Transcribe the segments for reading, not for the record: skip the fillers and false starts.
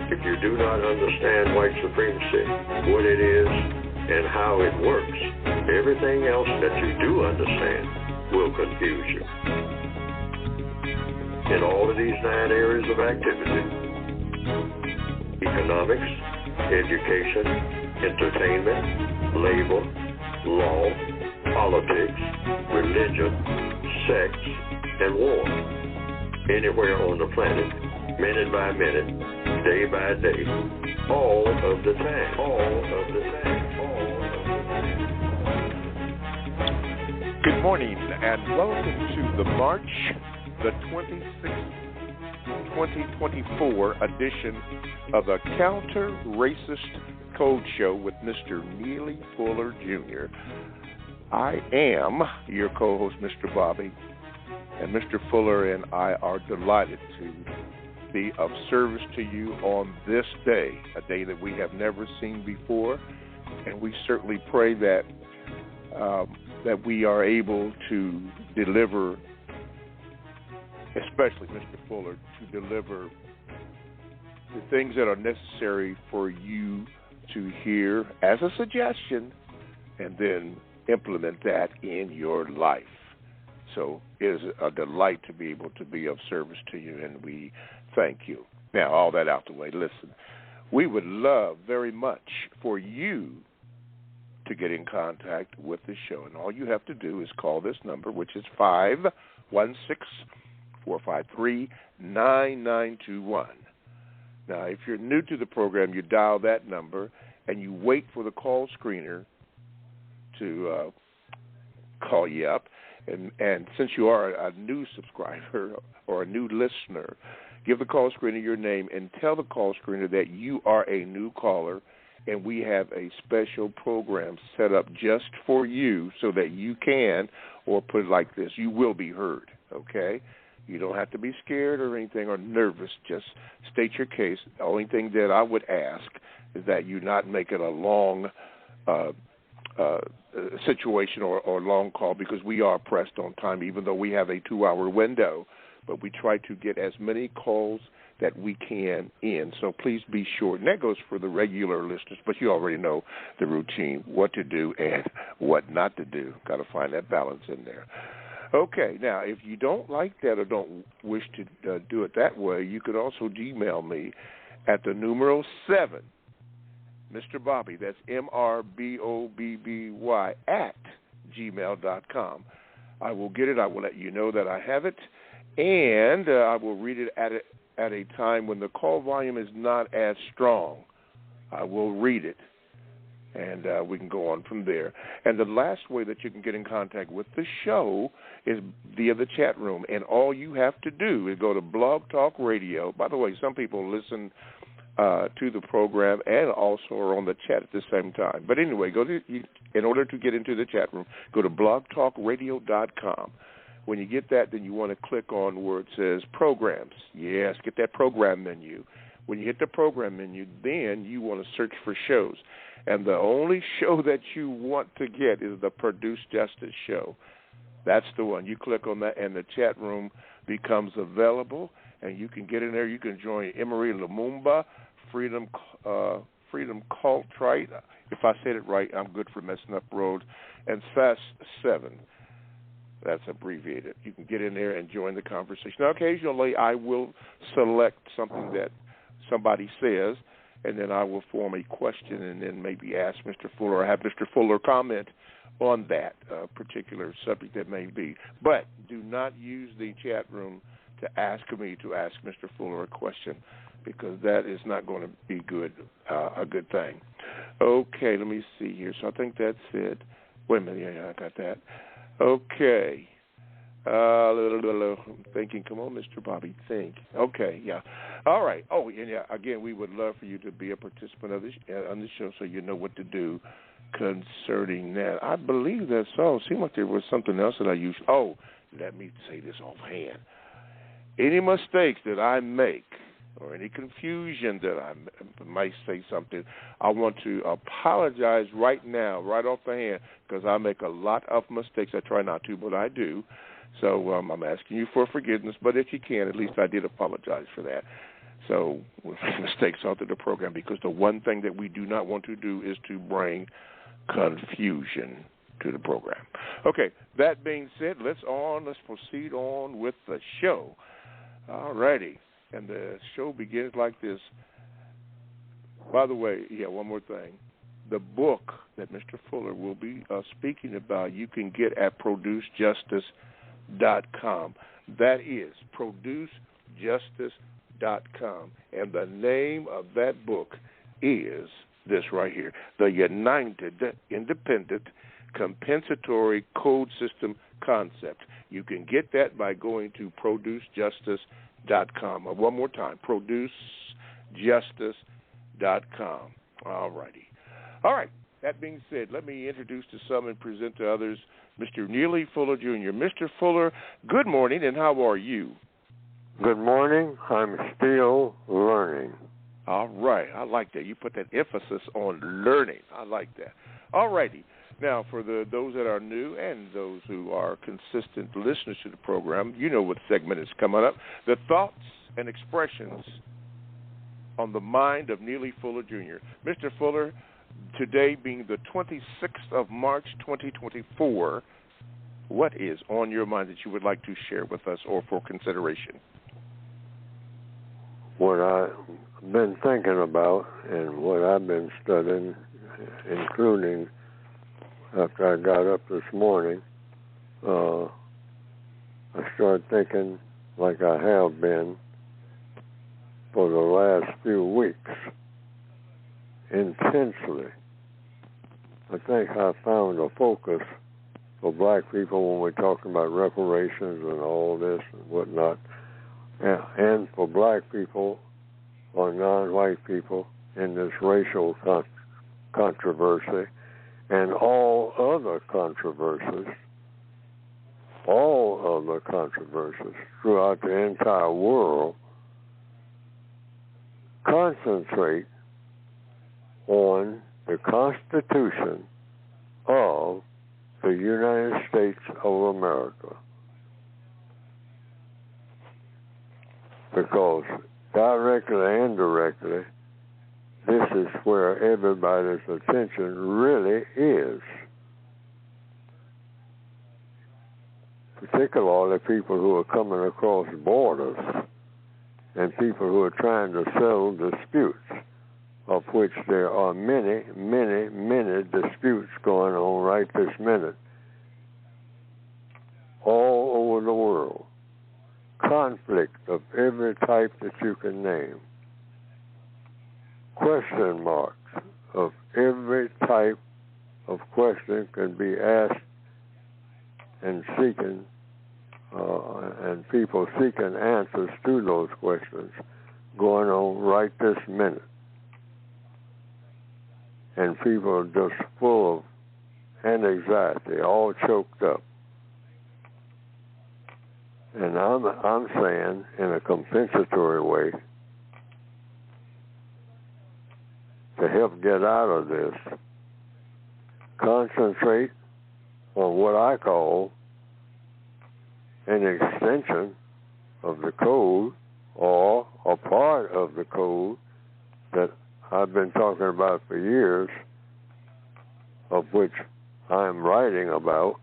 If you do not understand white supremacy, what it is, and how it works, everything else that you do understand will confuse you. In all of these 9 areas of activity, economics, education, entertainment, labor, law, politics, religion, sex, and war. Anywhere on the planet, minute by minute, day by day, all of the time, all of the time, all of the time. Good morning and welcome to the March the 26th, 2024 edition of the Counter Racist Code Show with Mr. Neely Fuller Jr. I am your co-host, Mr. Bobby, and Mr. Fuller and I are delighted to be of service to you on this day, a day that we have never seen before, and we certainly pray that that we are able to deliver, especially Mr. Fuller, to deliver the things that are necessary for you to hear as a suggestion and then implement that in your life. So it is a delight to be able to be of service to you, and we thank you. Now, all that out the way, listen, we would love very much for you to get in contact with the show, and all you have to do is call this number, which is 516-453-9921. Now, if you're new to the program, you dial that number, and you wait for the call screener to call you up. And since you are a new subscriber or a new listener, give the call screener your name and tell the call screener that you are a new caller, and we have a special program set up just for you so that you can, or put it like this, you will be heard, okay? You don't have to be scared or anything or nervous. Just state your case. The only thing that I would ask is that you not make it a long situation or long call, because we are pressed on time, even though we have a 2-hour window. But we try to get as many calls that we can in. So please be sure. And that goes for the regular listeners, but you already know the routine, what to do and what not to do. Got to find that balance in there. Okay, now, if you don't like that or don't wish to do it that way, you could also Gmail me at the numeral 7, Mr. Bobby, that's MRBOBBY, at gmail.com. I will get it. I will let you know that I have it, and I will read it at a time when the call volume is not as strong. I will read it, and we can go on from there. And the last way that you can get in contact with the show is via the chat room, and all you have to do is go to Blog Talk Radio. By the way, some people listen to the program and also are on the chat at the same time. But anyway, in order to get into the chat room, go to blogtalkradio.com. When you get that, then you want to click on where it says Programs. Yes, get that program menu. When you hit the program menu, then you want to search for shows. And the only show that you want to get is the Produce Justice Show. That's the one. You click on that, and the chat room becomes available, and you can get in there. You can join Emery Lumumba, Freedom Cultrite. If I said it right, I'm good for messing up road. And FAST 7. That's abbreviated. You can get in there and join the conversation. Now, occasionally, I will select something that somebody says, and then I will form a question and then maybe ask Mr. Fuller or have Mr. Fuller comment on that particular subject that may be. But do not use the chat room to ask me to ask Mr. Fuller a question, because that is not going to be a good thing. Okay, let me see here. So I think that's it. Wait a minute. Yeah, I got that. Okay. I'm thinking. Come on, Mr. Bobby, think. Okay, yeah. All right. Oh, and yeah, again, we would love for you to be a participant of this on the show so you know what to do concerning that. I believe that's all. It seemed like there was something else that I used. Oh, let me say this offhand. Any mistakes that I make or any confusion that I might say something, I want to apologize right now, right off the hand, because I make a lot of mistakes. I try not to, but I do. So I'm asking you for forgiveness, but if you can, at least I did apologize for that. So we'll make mistakes all through the program, because the one thing that we do not want to do is to bring confusion to the program. Okay, that being said, let's proceed on with the show. All righty. And the show begins like this. By the way, one more thing. The book that Mr. Fuller will be speaking about, you can get at producejustice.com. That is producejustice.com. And the name of that book is this right here, The United Independent Compensatory Code System Concept. You can get that by going to producejustice.com. One more time, producejustice.com. All righty. All right. That being said, let me introduce to some and present to others Mr. Neely Fuller, Jr. Mr. Fuller, good morning, and how are you? Good morning. I'm still learning. All right. I like that. You put that emphasis on learning. I like that. All righty. Now, for those that are new and those who are consistent listeners to the program, you know what segment is coming up. The thoughts and expressions on the mind of Neely Fuller, Jr. Mr. Fuller, today being the 26th of March, 2024, what is on your mind that you would like to share with us or for consideration? What I've been thinking about and what I've been studying, including after I got up this morning, I started thinking, like I have been for the last few weeks, intensely. I think I found a focus for black people when we're talking about reparations and all this and whatnot, and for black people or non-white people in this racial controversy and all other controversies throughout the entire world, concentrate on the Constitution of the United States of America. Because directly and indirectly, this is where everybody's attention really is. Particularly people who are coming across borders and people who are trying to settle disputes, of which there are many, many, many disputes going on right this minute all over the world. Conflict of every type that you can name. Question marks of every type of question can be asked and seeking, and people seeking answers to those questions going on right this minute. And people are just full of anxiety, all choked up. And I'm saying, in a compensatory way, to help get out of this, concentrate on what I call an extension of the code or a part of the code that I've been talking about for years, of which I'm writing about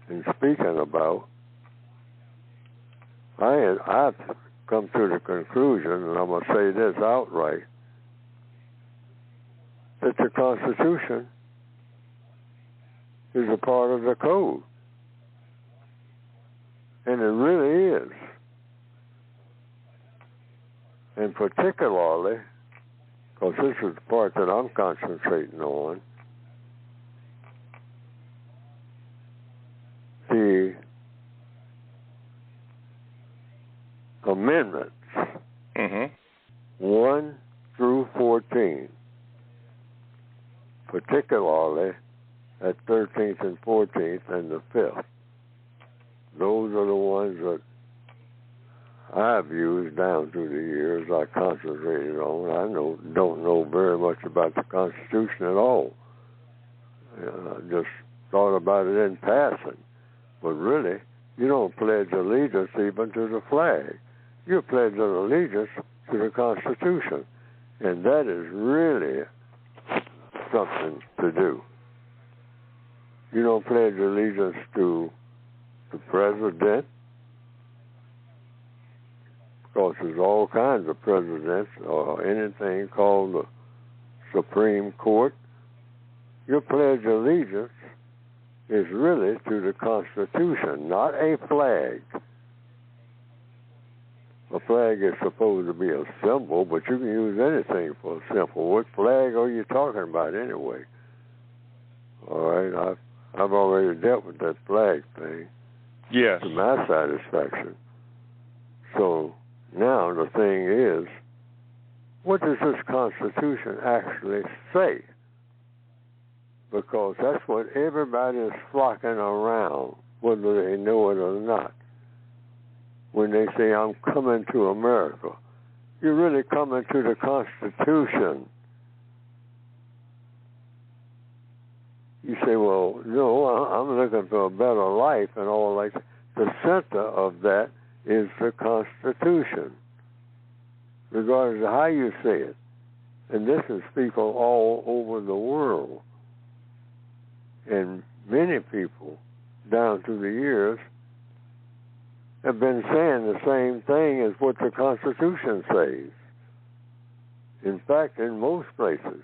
and speaking about. I've come to the conclusion, and I'm going to say this outright, that the Constitution is a part of the code. And it really is. And particularly, because this is the part that I'm concentrating on, the amendments 1 through 14, particularly at 13th and 14th and the 5th. Those are the ones that I've used down through the years. I concentrated on. I don't know very much about the Constitution at all. I just thought about it in passing. But really, you don't pledge allegiance even to the flag. You pledge an allegiance to the Constitution. And that is really something to do. You don't pledge allegiance to the president, because there's all kinds of presidents or anything called the Supreme Court. Your pledge of allegiance is really to the Constitution, not a flag. A flag is supposed to be a symbol, but you can use anything for a symbol. What flag are you talking about anyway? All right, I've already dealt with that flag thing. Yes. To my satisfaction. So now the thing is, what does this Constitution actually say? Because that's what everybody is flocking around, whether they know it or not. When they say, I'm coming to America, you're really coming to the Constitution. You say, well, no, I'm looking for a better life and all like that. The center of that is the Constitution, regardless of how you say it. And this is people all over the world. And many people, down through the years, have been saying the same thing as what the Constitution says. In fact, in most places.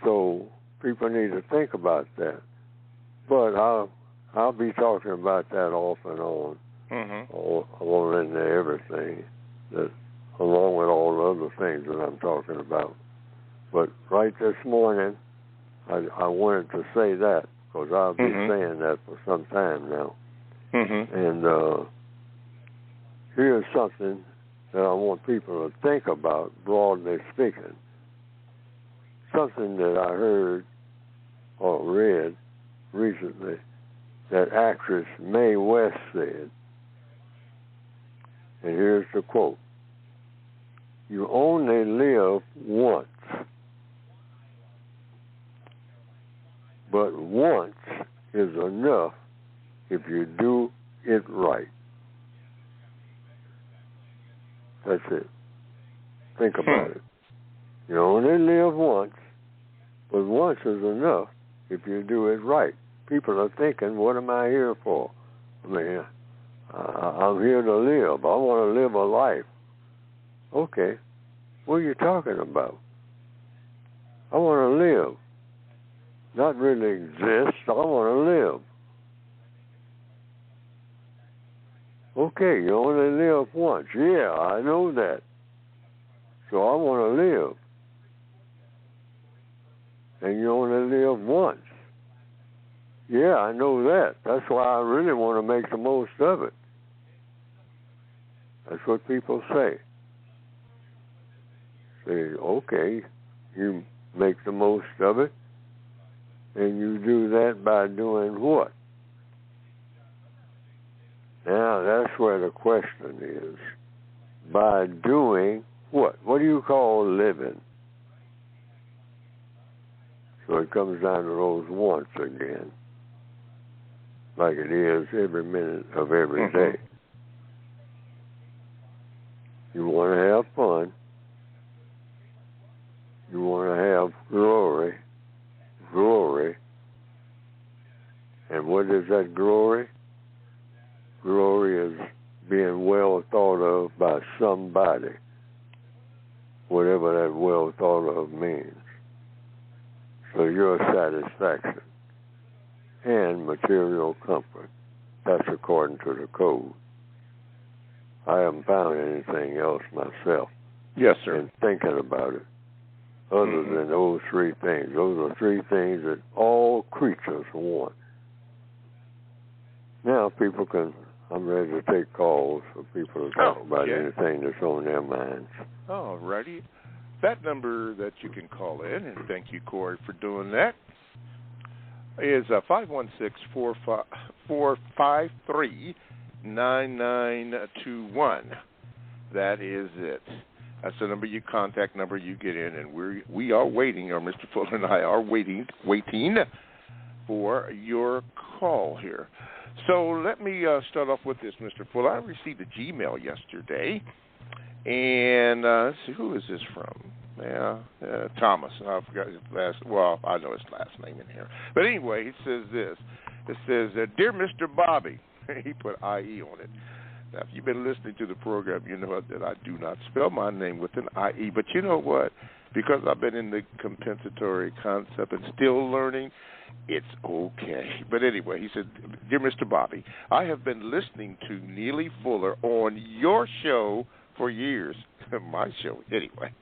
So people need to think about that. But I'll be talking about that off and on, all into everything, that, along with all the other things that I'm talking about. But right this morning, I wanted to say that, because I'll be saying that for some time now. And here's something that I want people to think about, broadly speaking. Something that I heard or read recently that actress Mae West said. And here's the quote. You only live once. But once is enough if you do it right. That's it. Think about it. You only live once, but once is enough if you do it right. People are thinking, what am I here for? I mean, I'm here to live. I want to live a life. Okay, what are you talking about? I want to live. Not really exist. I want to live. Okay, you only live once. Yeah, I know that. So I want to live. And you only live once. Yeah, I know that. That's why I really want to make the most of it. That's what people say. Say, okay, you make the most of it. And you do that by doing what? Now, that's where the question is. By doing what? What do you call living? So it comes down to those wants again, like it is every minute of every day. You want to have fun. You want to have glory. And what is that glory? Glory is being well thought of by somebody, whatever that well thought of means. So your satisfaction and material comfort, that's according to the code. I haven't found anything else myself. Yes, sir. In thinking about it. Other than those three things. Those are three things that all creatures want. Now I'm ready to take calls for people to talk about anything that's on their minds. All righty. That number that you can call in, and thank you, Corey, for doing that, is 516-453-9921. That is it. That's the number you contact, number you get in, and we are waiting, or Mr. Fuller and I are waiting for your call here. So let me start off with this, Mr. Fuller. I received a Gmail yesterday, and let's see, who is this from? Yeah, Thomas. I forgot his last. Well, I know his last name in here. But anyway, it says this. It says, "Dear Mr. Bobby," he put IE on it. Now, if you've been listening to the program, you know that I do not spell my name with an IE. But you know what? Because I've been in the compensatory concept and still learning, it's okay. But anyway, he said, "Dear Mr. Bobby, I have been listening to Neely Fuller on your show for years." My show, anyway.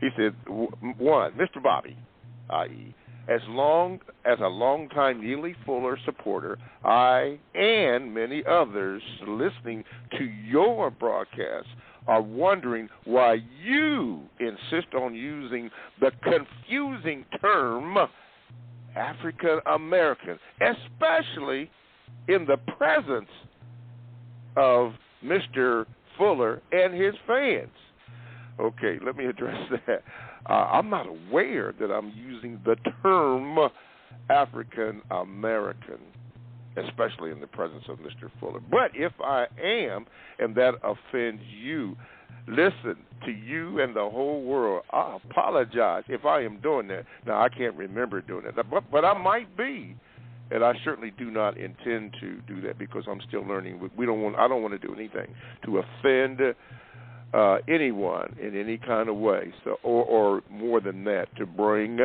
He said, one, Mr. Bobby, i.e., as a longtime Neely Fuller supporter, I and many others listening to your broadcast are wondering why you insist on using the confusing term African American, especially in the presence of Mr. Fuller and his fans. Okay, let me address that. I'm not aware that I'm using the term African American, especially in the presence of Mr. Fuller. But if I am, and that offends you, listen, to you and the whole world, I apologize if I am doing that. Now, I can't remember doing that, but I might be. And I certainly do not intend to do that because I'm still learning. I don't want to do anything to offend anyone in any kind of way, so or more than that, to bring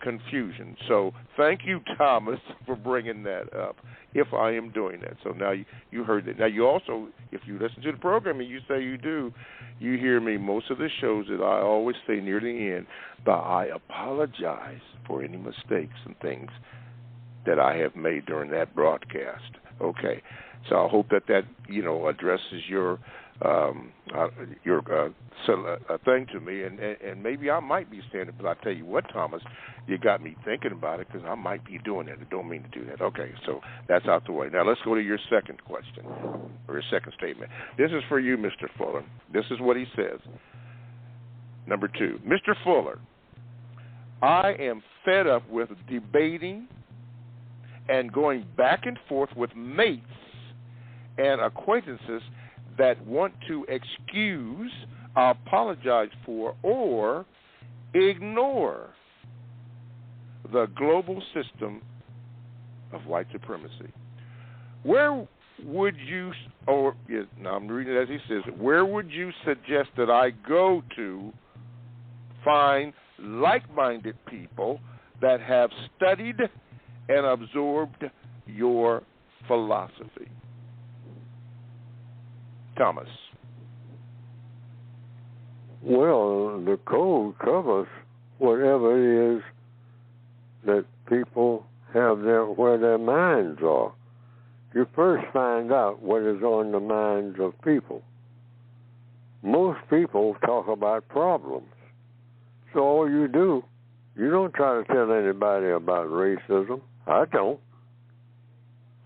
confusion. So thank you, Thomas, for bringing that up, if I am doing that. So now you heard that. Now you also, if you listen to the program and you say you do, you hear me most of the shows that I always say near the end, but I apologize for any mistakes and things that I have made during that broadcast. Okay, so I hope that addresses your thing to me, and maybe I might be saying it, but I tell you what, Thomas, you got me thinking about it because I might be doing it. I don't mean to do that. Okay, so that's out the way. Now let's go to your second question, or your second statement. This is for you, Mr. Fuller. This is what he says. Number 2, Mr. Fuller, I am fed up with debating and going back and forth with mates and acquaintances that want to excuse, apologize for, or ignore the global system of white supremacy. Where would you, now I'm reading it as he says, where would you suggest that I go to find like-minded people that have studied and absorbed your philosophy? Thomas. Well, the code covers whatever it is that people have where their minds are. You first find out what is on the minds of people. Most people talk about problems. So all you don't try to tell anybody about racism. I don't.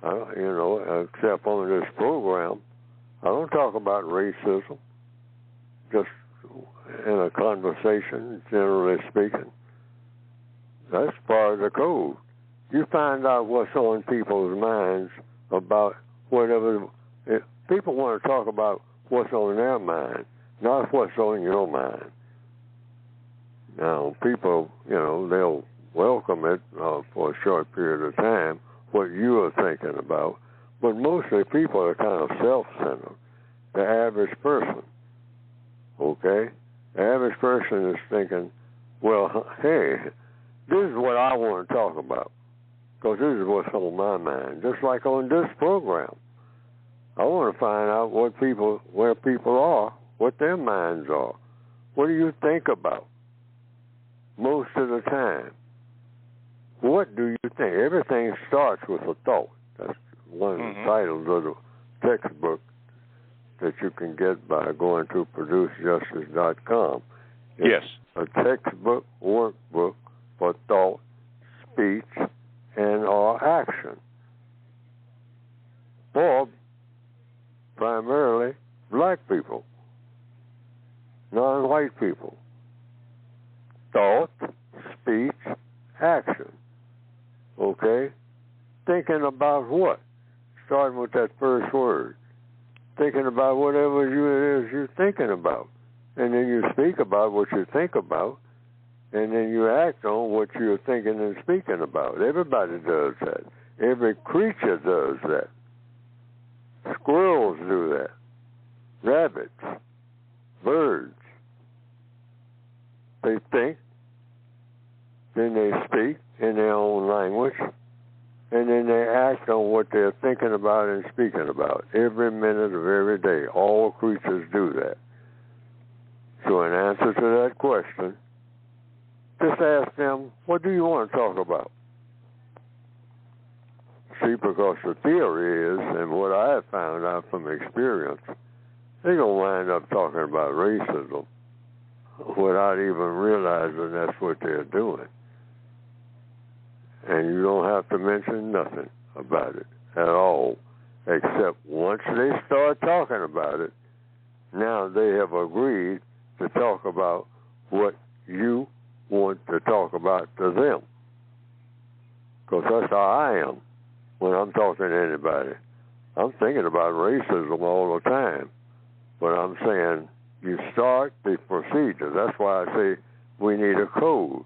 Except on this program. I don't talk about racism, just in a conversation, generally speaking. That's part of the code. You find out what's on people's minds about whatever. People want to talk about what's on their mind, not what's on your mind. Now, people, they'll welcome it for a short period of time, what you are thinking about. But mostly people are kind of self-centered, the average person, okay? The average person is thinking, well, hey, this is what I want to talk about, because this is what's on my mind. Just like on this program, I want to find out where people are, what their minds are. What do you think about most of the time? What do you think? Everything starts with a thought. That's one of the titles of the textbook that you can get by going to producejustice.com. Yes. A textbook, workbook for thought, speech, and/or action. For primarily black people, non-white people. Thought, speech, action. Okay? Thinking about what? starting with that first word, thinking about whatever it is you're thinking about. And then you speak about what you think about, and then you act on what you're thinking and speaking about. Everybody does that. Every creature does that. Squirrels do that. Rabbits, birds. They think, then they speak in their own language, and then they act on what they're thinking about and speaking about every minute of every day. All creatures do that. So in answer to that question, just ask them, what do you want to talk about? See, because the theory is, and what I have found out from experience, they're going to wind up talking about racism without even realizing that's what they're doing. And you don't have to mention nothing about it at all, except once they start talking about it, now they have agreed to talk about what you want to talk about to them. Because that's how I am when I'm talking to anybody. I'm thinking about racism all the time. But I'm saying you start the procedure. That's why I say we need a code.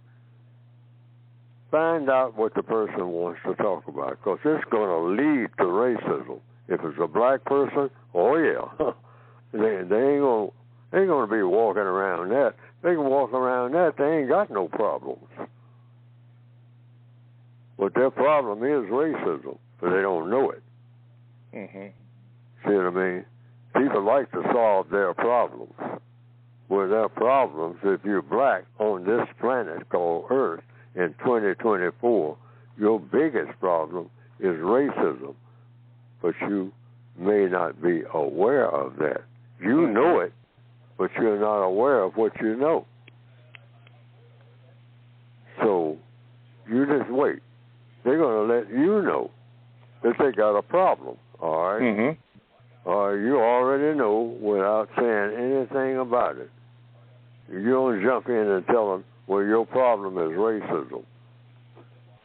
Find out what the person wants to talk about, because it's going to lead to racism. If it's a black person, oh yeah, they ain't going to be walking around that. They can walk around that. They ain't got no problems. But their problem is racism, but they don't know it. Mm-hmm. See what I mean? People like to solve their problems. Well, their problems, if you're black on this planet called Earth in 2024, your biggest problem is racism. But you may not be aware of that. You know it, but you're not aware of what you know. So you just wait. They're going to let you know that they got a problem, all right? Mm-hmm. You already know without saying anything about it. You don't jump in and tell them, well, your problem is racism.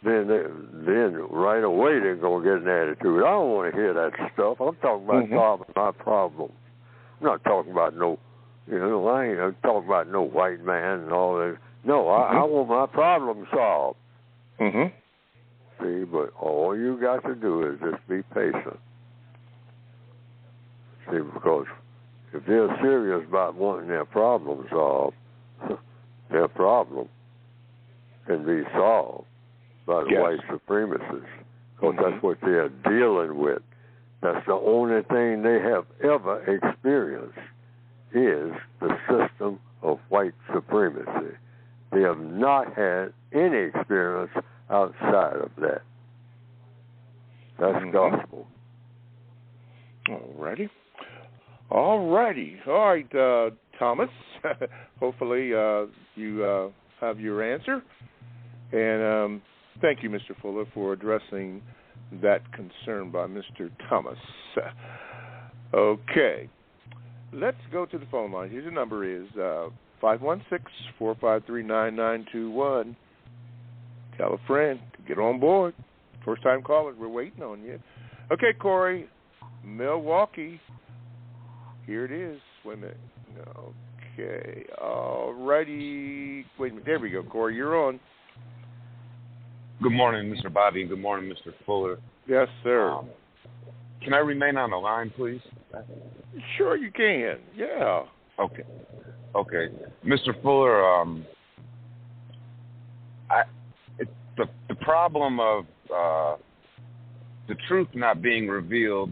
Then right away they're going to get an attitude. I don't want to hear that stuff. I'm talking about solving my problem. I'm not talking about no, I ain't talking about no white man and all that. No, I want my problem solved. Mm-hmm. See, but all you got to do is just be patient. See, because if they're serious about wanting their problem solved, their problem can be solved by the white supremacists, because that's what they're dealing with. That's the only thing they have ever experienced is the system of white supremacy. They have not had any experience outside of that. That's gospel. All right, Thomas. Hopefully you have your answer. And thank you, Mr. Fuller, for addressing that concern by Mr. Thomas. Okay. Let's go to the phone line. Here's the number is 516-453-9921. Tell a friend to get on board. First-time callers, we're waiting on you. Okay, Corey, Milwaukee. Here it is. Wait a minute. Okay. All righty. Wait a minute. There we go, Corey. You're on. Good morning, Mr. Bobby. Good morning, Mr. Fuller. Yes, sir. Can I remain on the line, please? Sure you can. Yeah. Okay. Mr. Fuller, the problem of the truth not being revealed,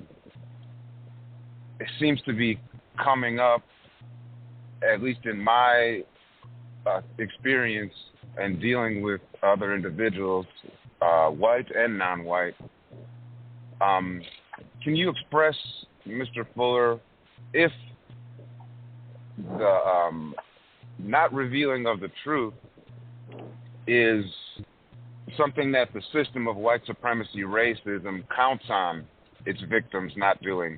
it seems to be coming up, at least in my experience and dealing with other individuals, white and non-white. Can you express, Mr. Fuller, if the not revealing of the truth is something that the system of white supremacy racism counts on its victims not doing?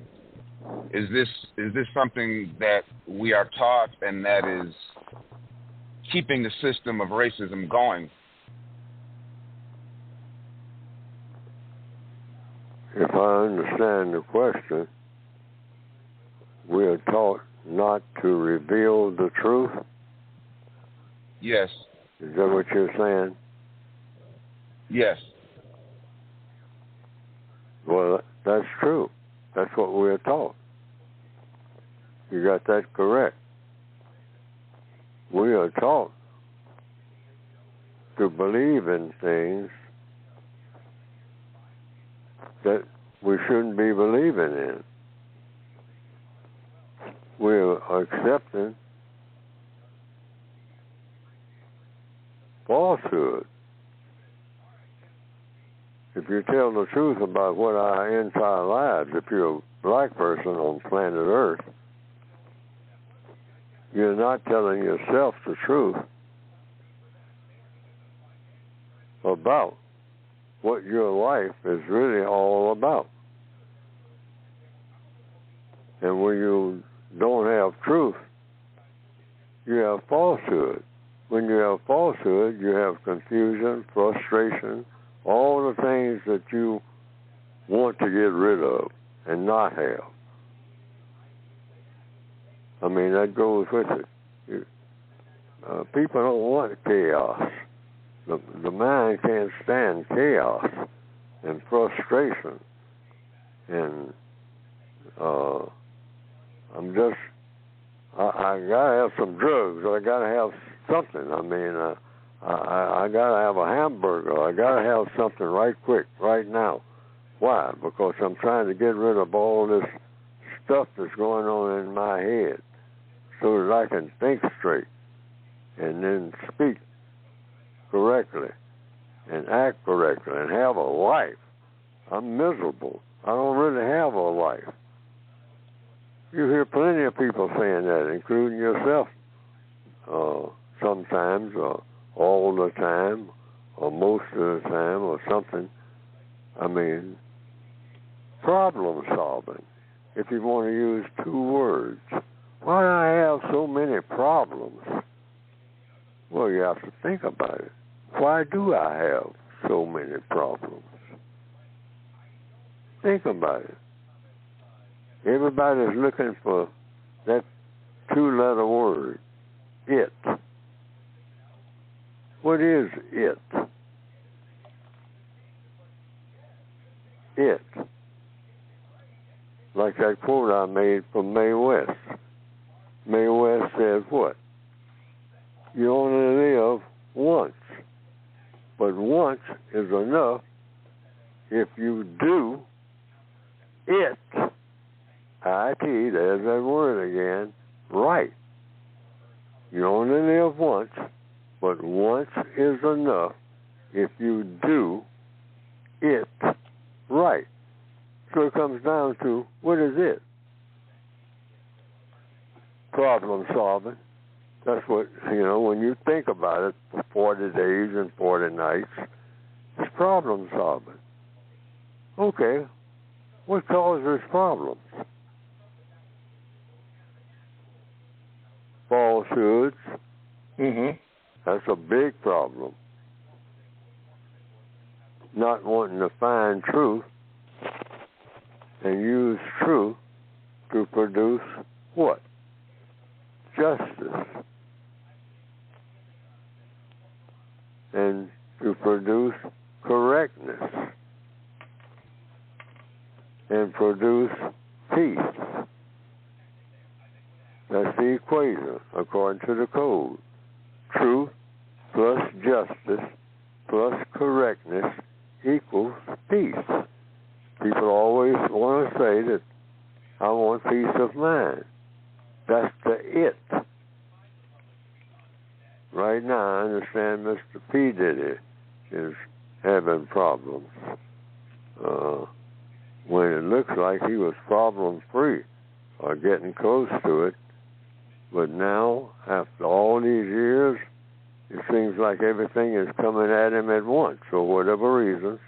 Is this something that we are taught and that is keeping the system of racism going? if I understand the question, we are taught not to reveal the truth? Yes. Is that what you're saying? Yes. Well, that's true. That's what we're taught. You got that correct. We are taught to believe in things that we shouldn't be believing in. We're accepting falsehood. If you tell the truth about what our entire lives, if you're a black person on planet Earth, you're not telling yourself the truth about what your life is really all about. And when you don't have truth, you have falsehood. When you have falsehood, you have confusion, frustration, all the things that you want to get rid of and not have. I mean, that goes with it. People don't want chaos. The mind can't stand chaos and frustration. And I gotta have some drugs. I gotta have something. I mean, I gotta have a hamburger. I gotta have something right quick, right now. Why? Because I'm trying to get rid of all this stuff that's going on in my head so that I can think straight and then speak correctly and act correctly and have a life. I'm miserable. I don't really have a life. You hear plenty of people saying that, including yourself, sometimes, or all the time, or most of the time, or something. I mean, problem solving, if you want to use two words. Why do I have so many problems? Well, you have to think about it. Why do I have so many problems? Think about it. Everybody's looking for that two-letter word, it. What is it? It. Like that quote I made from Mae West. Mae West says what? You only live once. But once is enough if you do it. I-T, there's that word again, right. You only live once, but once is enough if you do it right. So it comes down to, what is it? Problem solving. That's what, when you think about it, for 40 days and 40 nights, it's problem solving. Okay, what causes problems? Falsehoods. Mm-hmm. That's a big problem. Not wanting to find truth and use truth to produce what? Justice. And to produce correctness. And produce peace. That's the equation, according to the code. Truth plus justice plus correctness equals peace. People always want to say that I want peace of mind. That's the it. Right now, I understand Mr. P. Diddy is having problems. When it looks like he was problem-free or getting close to it. But now, after all these years, it seems like everything is coming at him at once, for whatever reasons.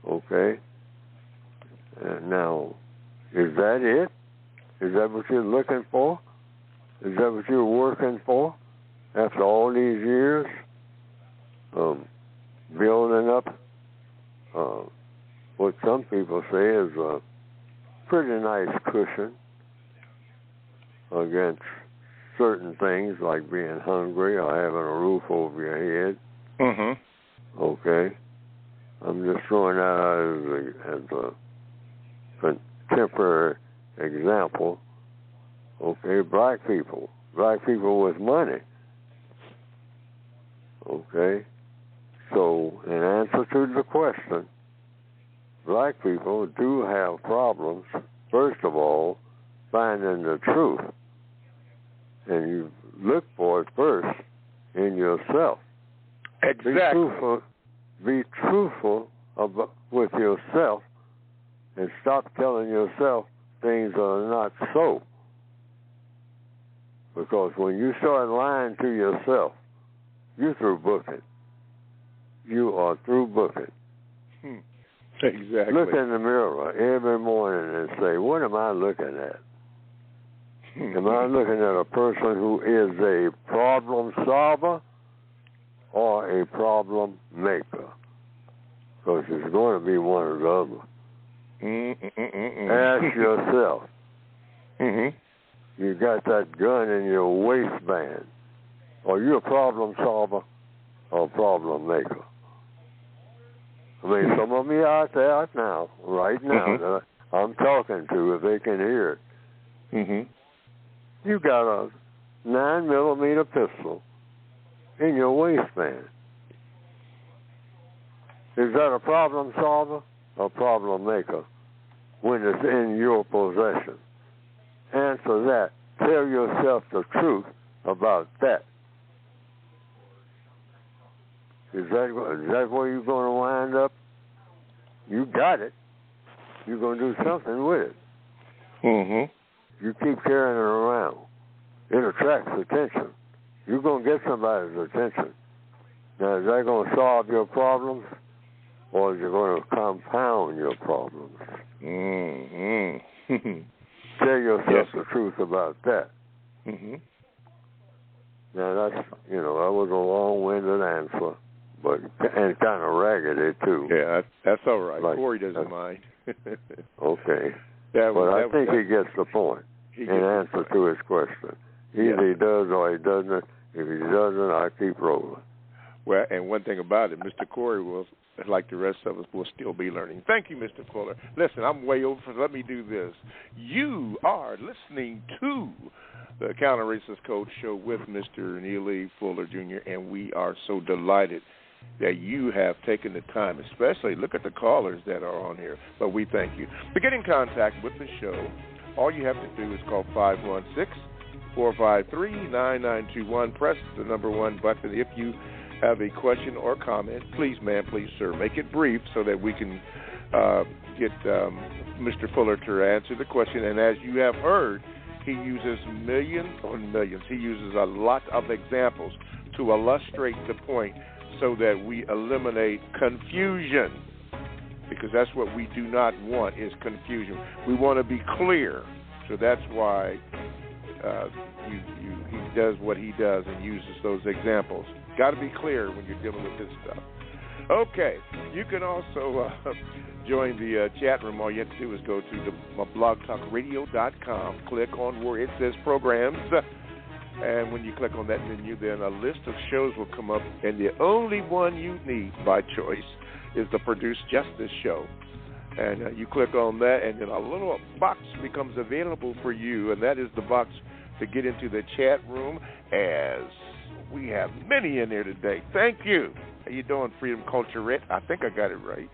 Okay? Now, is that it? Is that what you're looking for? Is that what you're working for? After all these years, building up what some people say is a pretty nice cushion against certain things like being hungry or having a roof over your head. Mm-hmm. Okay? I'm just throwing that out as a contemporary example. Okay, black people with money. Okay? So, in answer to the question, black people do have problems, first of all, finding the truth. And you look for it first in yourself. Exactly. Be truthful with yourself and stop telling yourself things are not so. Because when you start lying to yourself, you're through booking. You are through booking. Exactly. Look in the mirror every morning and say, what am I looking at? Am I looking at a person who is a problem solver or a problem maker? Because it's going to be one or the other. Ask yourself, you got that gun in your waistband. Are you a problem solver or a problem maker? I mean, some of you out there now, right now, that I'm talking to, if they can hear it. You got a 9mm pistol in your waistband. Is that a problem solver or problem maker when it's in your possession? Answer that. Tell yourself the truth about that. Is that where you're going to wind up? You got it. You're going to do something with it. You keep carrying it around. It attracts attention. You're going to get somebody's attention. Now, is that going to solve your problems, or is it going to compound your problems? Tell yourself the truth about that. Now, that's, that was a long-winded answer, and kind of raggedy, too. Yeah, that's all right. Corey doesn't mind. Okay. But I think he gets the point in answer to his question. Either he does or he doesn't. If he doesn't, I keep rolling. Well, and one thing about it, Mr. Corey will, like the rest of us, will still be learning. Thank you, Mr. Fuller. Listen, I'm way over, so let me do this. You are listening to the Counter Racist Code Show with Mr. Neely Fuller, Jr., and we are so delighted that you have taken the time, especially look at the callers that are on here, but we thank you. To get in contact with the show, all you have to do is call 516-453-9921. Press the number 1 button if you have a question or comment. Please, ma'am, please, sir, make it brief so that we can get Mr. Fuller to answer the question. And as you have heard, he uses millions. He uses a lot of examples to illustrate the point so that we eliminate confusion, because that's what we do not want is confusion. We want to be clear. So that's why he does what he does and uses those examples. Got to be clear when you're dealing with this stuff. Okay, you can also join the chat room. All you have to do is go to blogtalkradio.com, click on where it says programs, and when you click on that menu, then a list of shows will come up, and the only one you need by choice is the Produce Justice Show. And you click on that, and then a little box becomes available for you, and that is the box to get into the chat room, as we have many in there today. Thank you. How you doing, Freedom Culture Red? I think I got it right.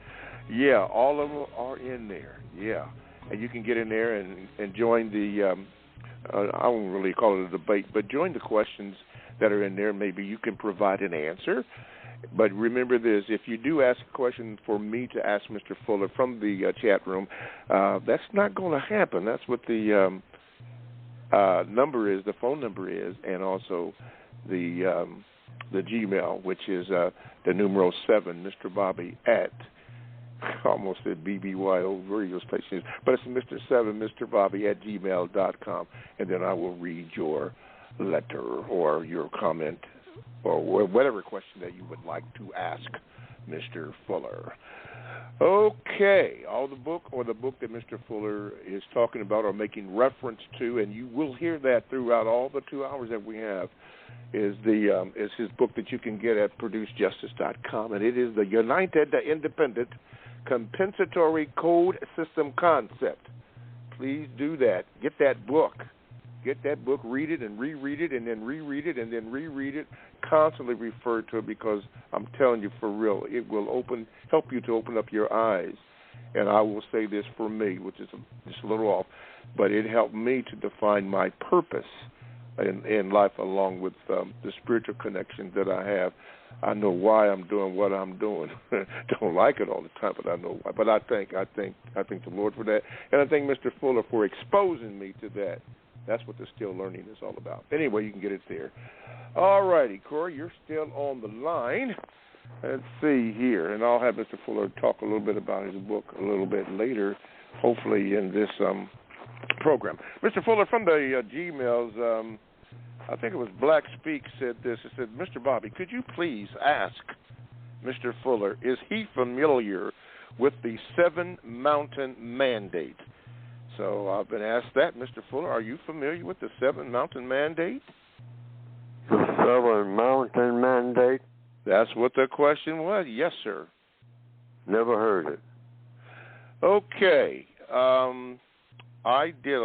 Yeah, all of them are in there. Yeah, and you can get in there and join the, I won't really call it a debate, but join the questions that are in there. Maybe you can provide an answer. But remember this, if you do ask a question for me to ask Mr. Fuller from the chat room, that's not going to happen. That's what the number is, the phone number is, and also the Gmail, which is the numeral 7, Mr. Bobby at, almost at BBYO radio station, but it's Mr. 7, Mr. Bobby at gmail.com, and then I will read your letter or your comment or whatever question that you would like to ask Mr. Fuller. Okay, all the book or the book that Mr. Fuller is talking about or making reference to, and you will hear that throughout all the 2 hours that we have, is his book that you can get at ProduceJustice.com, and it is the United Independent Compensatory Code System Concept. Please do that. Get that book. Get that book, read it and reread it, and then reread it and then reread it. Constantly refer to it, because I'm telling you, for real, it will help you to open up your eyes. And I will say this for me, which is just a little off, but it helped me to define my purpose in life, along with the spiritual connections that I have. I know why I'm doing what I'm doing. Don't like it all the time, but I know why. But I thank the Lord for that, and I thank Mr. Fuller for exposing me to that. That's what the Still Learning is all about. Anyway, you can get it there. All righty, Corey, you're still on the line. Let's see here, and I'll have Mr. Fuller talk a little bit about his book a little bit later, hopefully in this program. Mr. Fuller, from the Gmails, I think it was Black Speak said this. It said, Mr. Bobby, could you please ask Mr. Fuller, is he familiar with the 7 Mountain Mandate? So I've been asked that, Mr. Fuller. Are you familiar with the 7 Mountain Mandate? The 7 Mountain Mandate? That's what the question was. Yes, sir. Never heard it. Okay. I did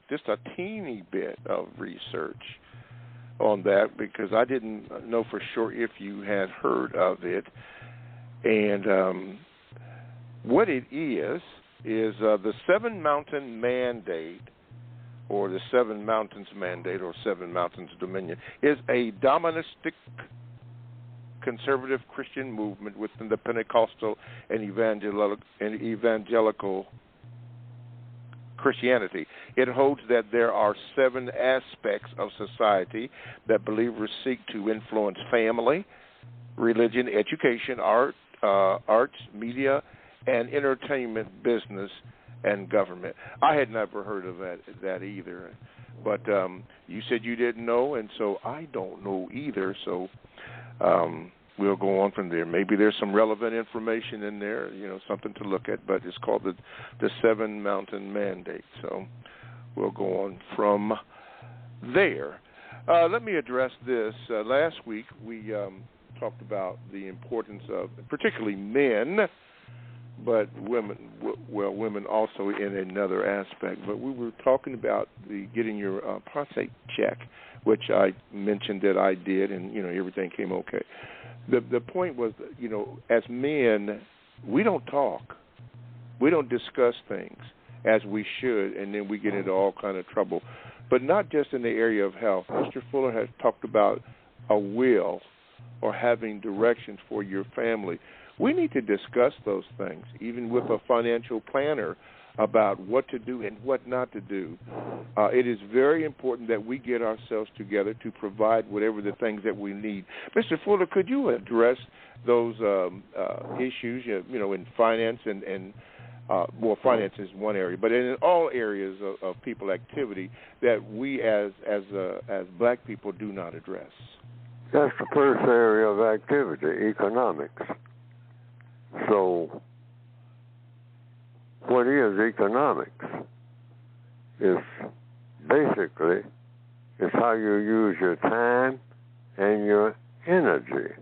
just a teeny bit of research on that, because I didn't know for sure if you had heard of it. And what it is the 7 Mountain Mandate, or the 7 Mountains Mandate, or 7 Mountains Dominion, is a doministic conservative Christian movement within the Pentecostal and evangelical Christianity. It holds that there are 7 aspects of society that believers seek to influence: family, religion, education, arts, media, and entertainment, business, and government. I had never heard of that either, but you said you didn't know, and so I don't know either, so we'll go on from there. Maybe there's some relevant information in there, something to look at, but it's called the 7 Mountain Mandate, so we'll go on from there. Let me address this. Last week we talked about the importance of particularly men, but women also in another aspect. But we were talking about getting your prostate check, which I mentioned that I did, and everything came okay. The point was, as men, we don't talk, we don't discuss things as we should, and then we get into all kind of trouble. But not just in the area of health. Mr. Fuller has talked about a will or having directions for your family. We need to discuss those things, even with a financial planner, about what to do and what not to do. It is very important that we get ourselves together to provide whatever the things that we need. Mr. Fuller, could you address those issues, in finance and finance is one area, but in all areas of people activity that we as black people do not address? That's the first area of activity, economics. So, what is economics? It's basically how you use your time and your energy.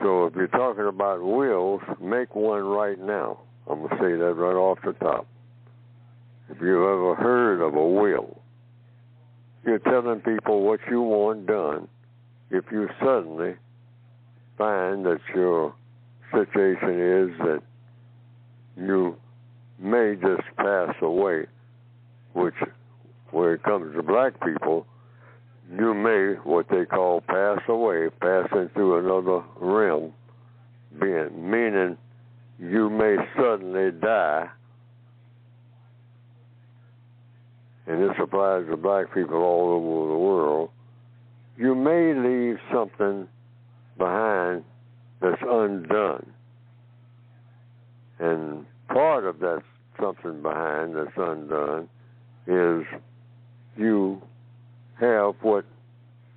So if you're talking about wills, make one right now. I'm going to say that right off the top. If you've ever heard of a will, you're telling people what you want done if you suddenly find that your situation is that you may just pass away, which, when it comes to black people, you may, what they call pass away, pass into another realm, meaning you may suddenly die. And this applies to black people all over the world. You may leave something behind that's undone. And part of that something behind that's undone is you have what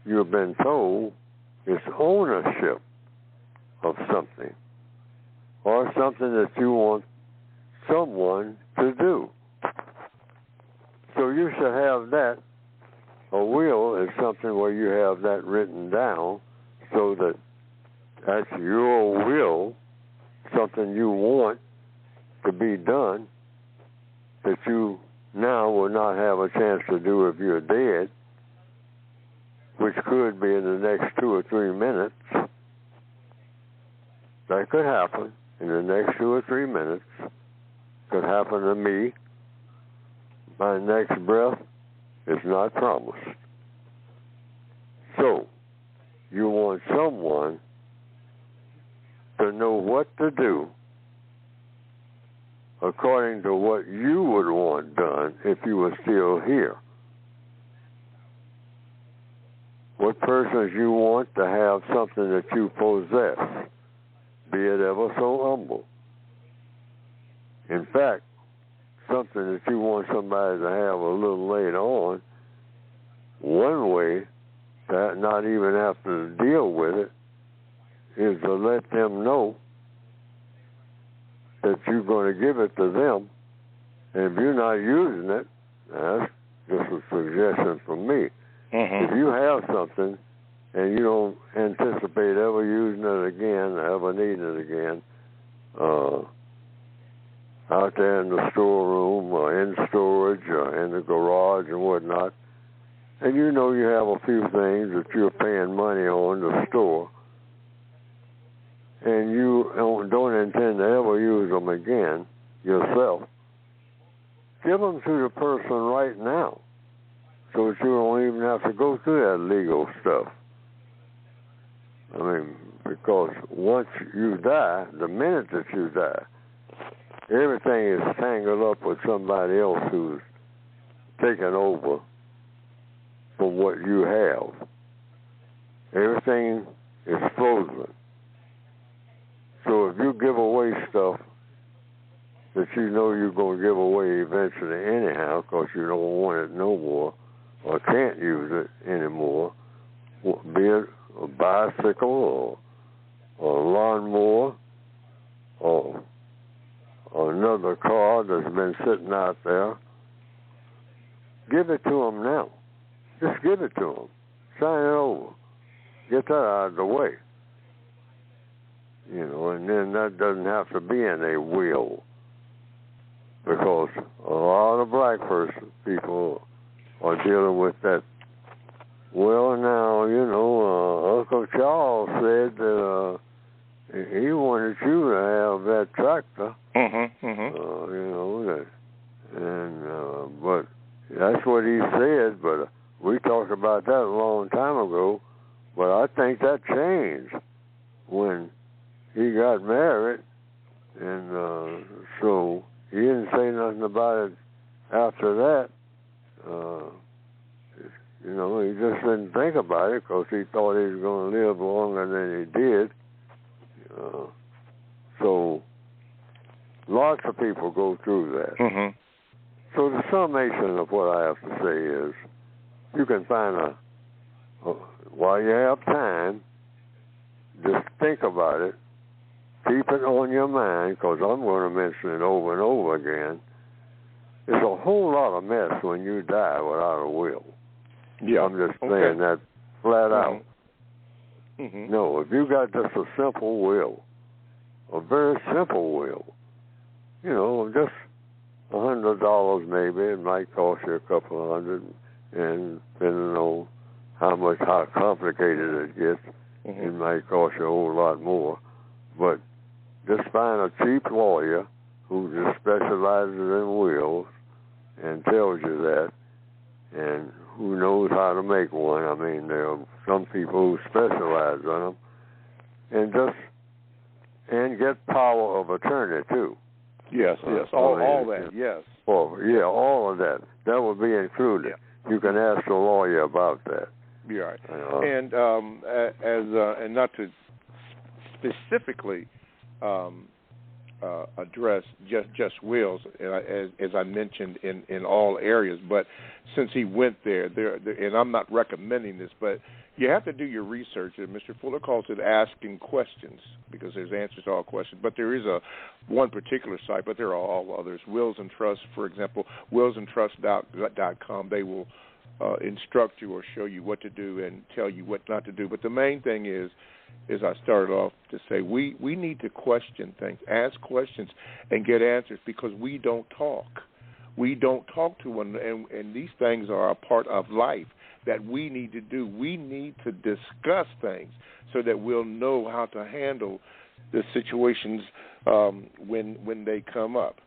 you've been told is ownership of something. or something that you want someone to do. So you should have that. A will is something where you have that written down so that that's your will, something you want to be done that you now will not have a chance to do if you're dead, which could be in the next 2 or 3 minutes. That could happen in the next 2 or 3 minutes. Could happen to me. My next breath is not promised. So, you want someone to know what to do according to what you would want done if you were still here. What persons you want to have something that you possess, be it ever so humble. In fact, something that you want somebody to have a little later on, one way to not even have to deal with it is to let them know that you're going to give it to them. And if you're not using it, that's just a suggestion from me. If you have something and you don't anticipate ever using it again, ever needing it again, out there in the storeroom or in storage or in the garage and whatnot, and you know you have a few things that you're paying money on to store, and you don't intend to ever use them again yourself, give them to the person right now so that you don't even have to go through that legal stuff. I mean, because once you die, the minute that you die, everything is tangled up with somebody else who's taken over from what you have. Everything is frozen. So if you give away stuff that you know you're going to give away eventually anyhow because you don't want it no more or can't use it anymore, be it a bicycle or a lawnmower or another car that's been sitting out there, give it to them now. Just give it to them. Sign it over. Get that out of the way. You know, and then that doesn't have to be in a will. Because a lot of black people are dealing with that. Well, now, you know, Uncle Charles said that he wanted you to have that tractor. You know, but that's what he said. But we talked about that a long time ago. But I think that changed when he got married, and so he didn't say nothing about it after that. You know, he just didn't think about it because he thought he was going to live longer than he did. So lots of people go through that. So the summation of what I have to say is, you can find while you have time, just think about it. Keep it on your mind, because I'm going to mention it over and over again. There's a whole lot of mess when you die without a will. Yeah, I'm just saying that flat out. No, if you got just a simple will, a very simple will, you know, just $100 maybe, it might cost you a couple of hundred, and depending on how complicated it gets, it might cost you a whole lot more. But just find a cheap lawyer who just specializes in wills and tells you that, and who knows how to make one. I mean, there are some people who specialize in them, and get power of attorney too. Yes, all that, yes. Yeah, all of that. That will be included. Yeah. You can ask a lawyer about that. You're right. And and not to specifically address just wills, as I mentioned, in all areas. But since he went there, and I'm not recommending this, but you have to do your research. And Mr. Fuller calls it asking questions, because there's answers to all questions. But there is one particular site, but there are all others. Wills and Trust, for example, willsandtrust.com. They will instruct you or show you what to do and tell you what not to do. But the main thing is I started off to say, we need to question things, ask questions, and get answers, because we don't talk. We don't talk to one, and these things are a part of life that we need to do. We need to discuss things so that we'll know how to handle the situations when they come up.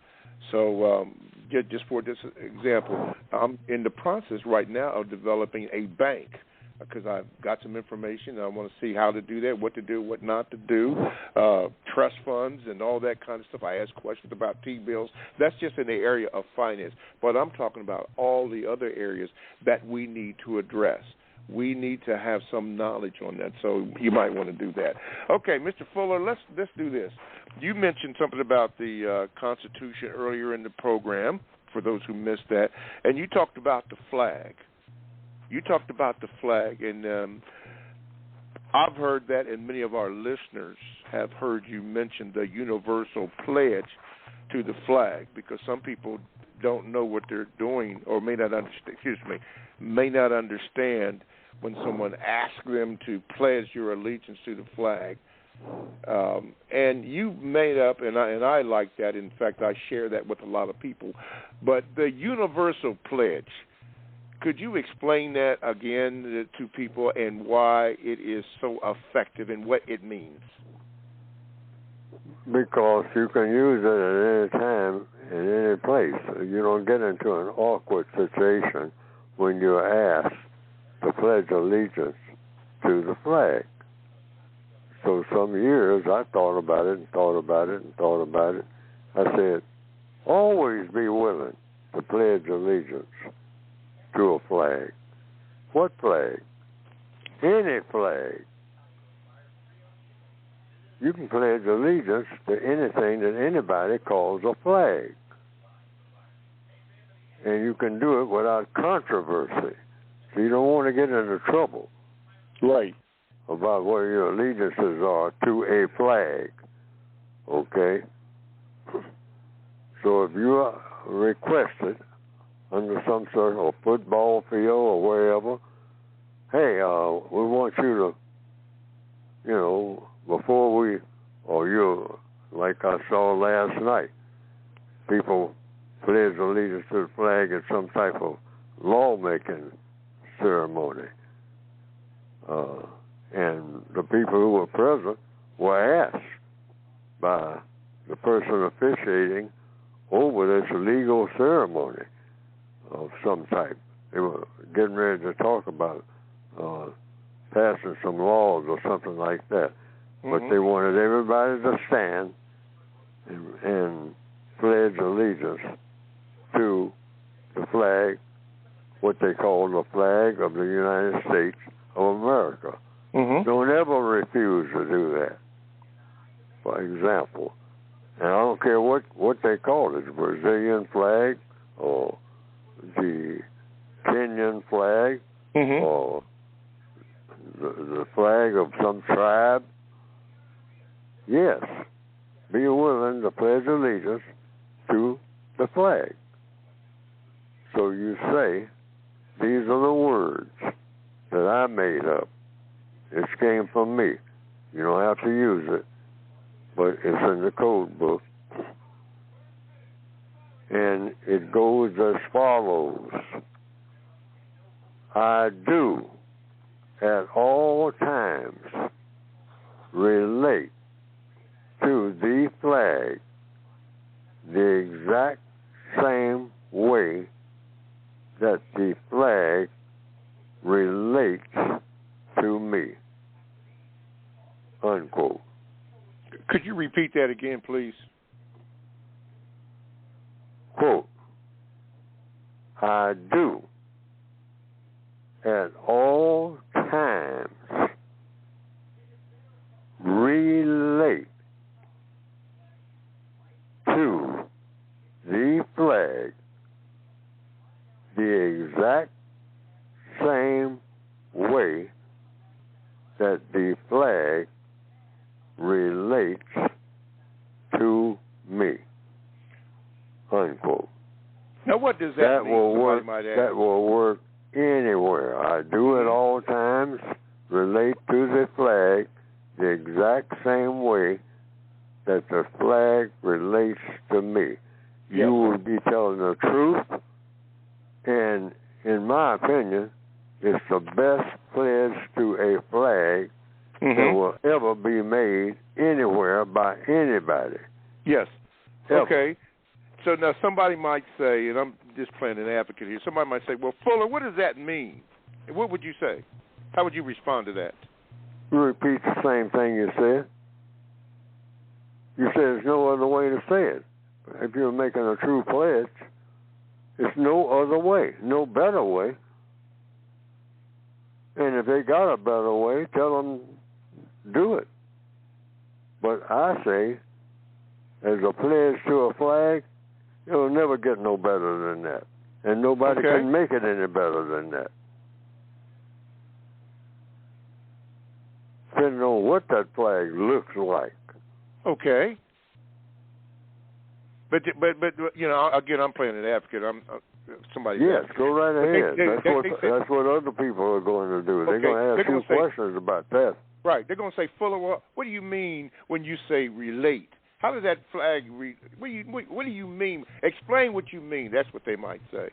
So just for this example, I'm in the process right now of developing a bank, because I've got some information. I want to see how to do that, what to do, what not to do, trust funds and all that kind of stuff. I ask questions about T-bills. That's just in the area of finance. But I'm talking about all the other areas that we need to address. We need to have some knowledge on that, so you might want to do that. Okay, Mr. Fuller, let's do this. You mentioned something about the Constitution earlier in the program, for those who missed that, and you talked about the flag. And I've heard that, and many of our listeners have heard you mention the universal pledge to the flag, because some people don't know what they're doing, or may not understand when someone asks them to pledge your allegiance to the flag. And you made up, and I like that. In fact, I share that with a lot of people. But the universal pledge, could you explain that again to people and why it is so effective and what it means? Because you can use it at any time, in any place. You don't get into an awkward situation when you're asked to pledge allegiance to the flag. So some years I thought about it. I said, always be willing to pledge allegiance to a flag. What flag? Any flag. You can pledge allegiance to anything that anybody calls a flag. And you can do it without controversy. So you don't want to get into trouble. Right. About what your allegiances are to a flag. Okay? So if you are requested under some sort of football field or wherever, hey, we want you to, before like I saw last night, people pledge allegiance to the flag at some type of lawmaking ceremony. And the people who were present were asked by the person officiating over this legal ceremony of some type. They were getting ready to talk about passing some laws or something like that. Mm-hmm. But they wanted everybody to stand and pledge allegiance to the flag, what they call the flag of the United States of America. Mm-hmm. Don't ever refuse to do that, for example. And I don't care what they call it, the Brazilian flag or the Kenyan flag, mm-hmm. or the flag of some tribe. Yes, be willing to pledge allegiance to the flag. So you say, these are the words that I made up. This came from me. You don't have to use it, but it's in the code book. And it goes as follows. I do at all times relate to the flag the exact same way that the flag relates to me. Unquote. Could you repeat that again, please? Quote, I do at all times relate the exact same way that the flag relates to me, unquote. Now, what does that mean? Will work. That will work anywhere. I do it all times. Relate to the flag the exact same way that the flag relates to me. Yes. You will be telling the truth, and in my opinion, it's the best pledge to a flag that will ever be made anywhere by anybody. Yes. Ever. Okay. So now somebody might say, and I'm just playing an advocate here, somebody might say, well, Fuller, what does that mean? What would you say? How would you respond to that? You repeat the same thing you said. You said there's no other way to say it. If you're making a true pledge, there's no other way, no better way. And if they got a better way, tell them do it. But I say, as a pledge to a flag, it'll never get no better than that. And nobody can make it any better than that. Depending on what that flag looks like. Okay. But you know, again, I'm playing an advocate. I'm somebody. Yes, go right ahead. That's what other people are going to do. They're going to ask you questions about that. Right. They're going to say, Fuller, what do you mean when you say relate? How does that flag what do you mean? Explain what you mean. That's what they might say.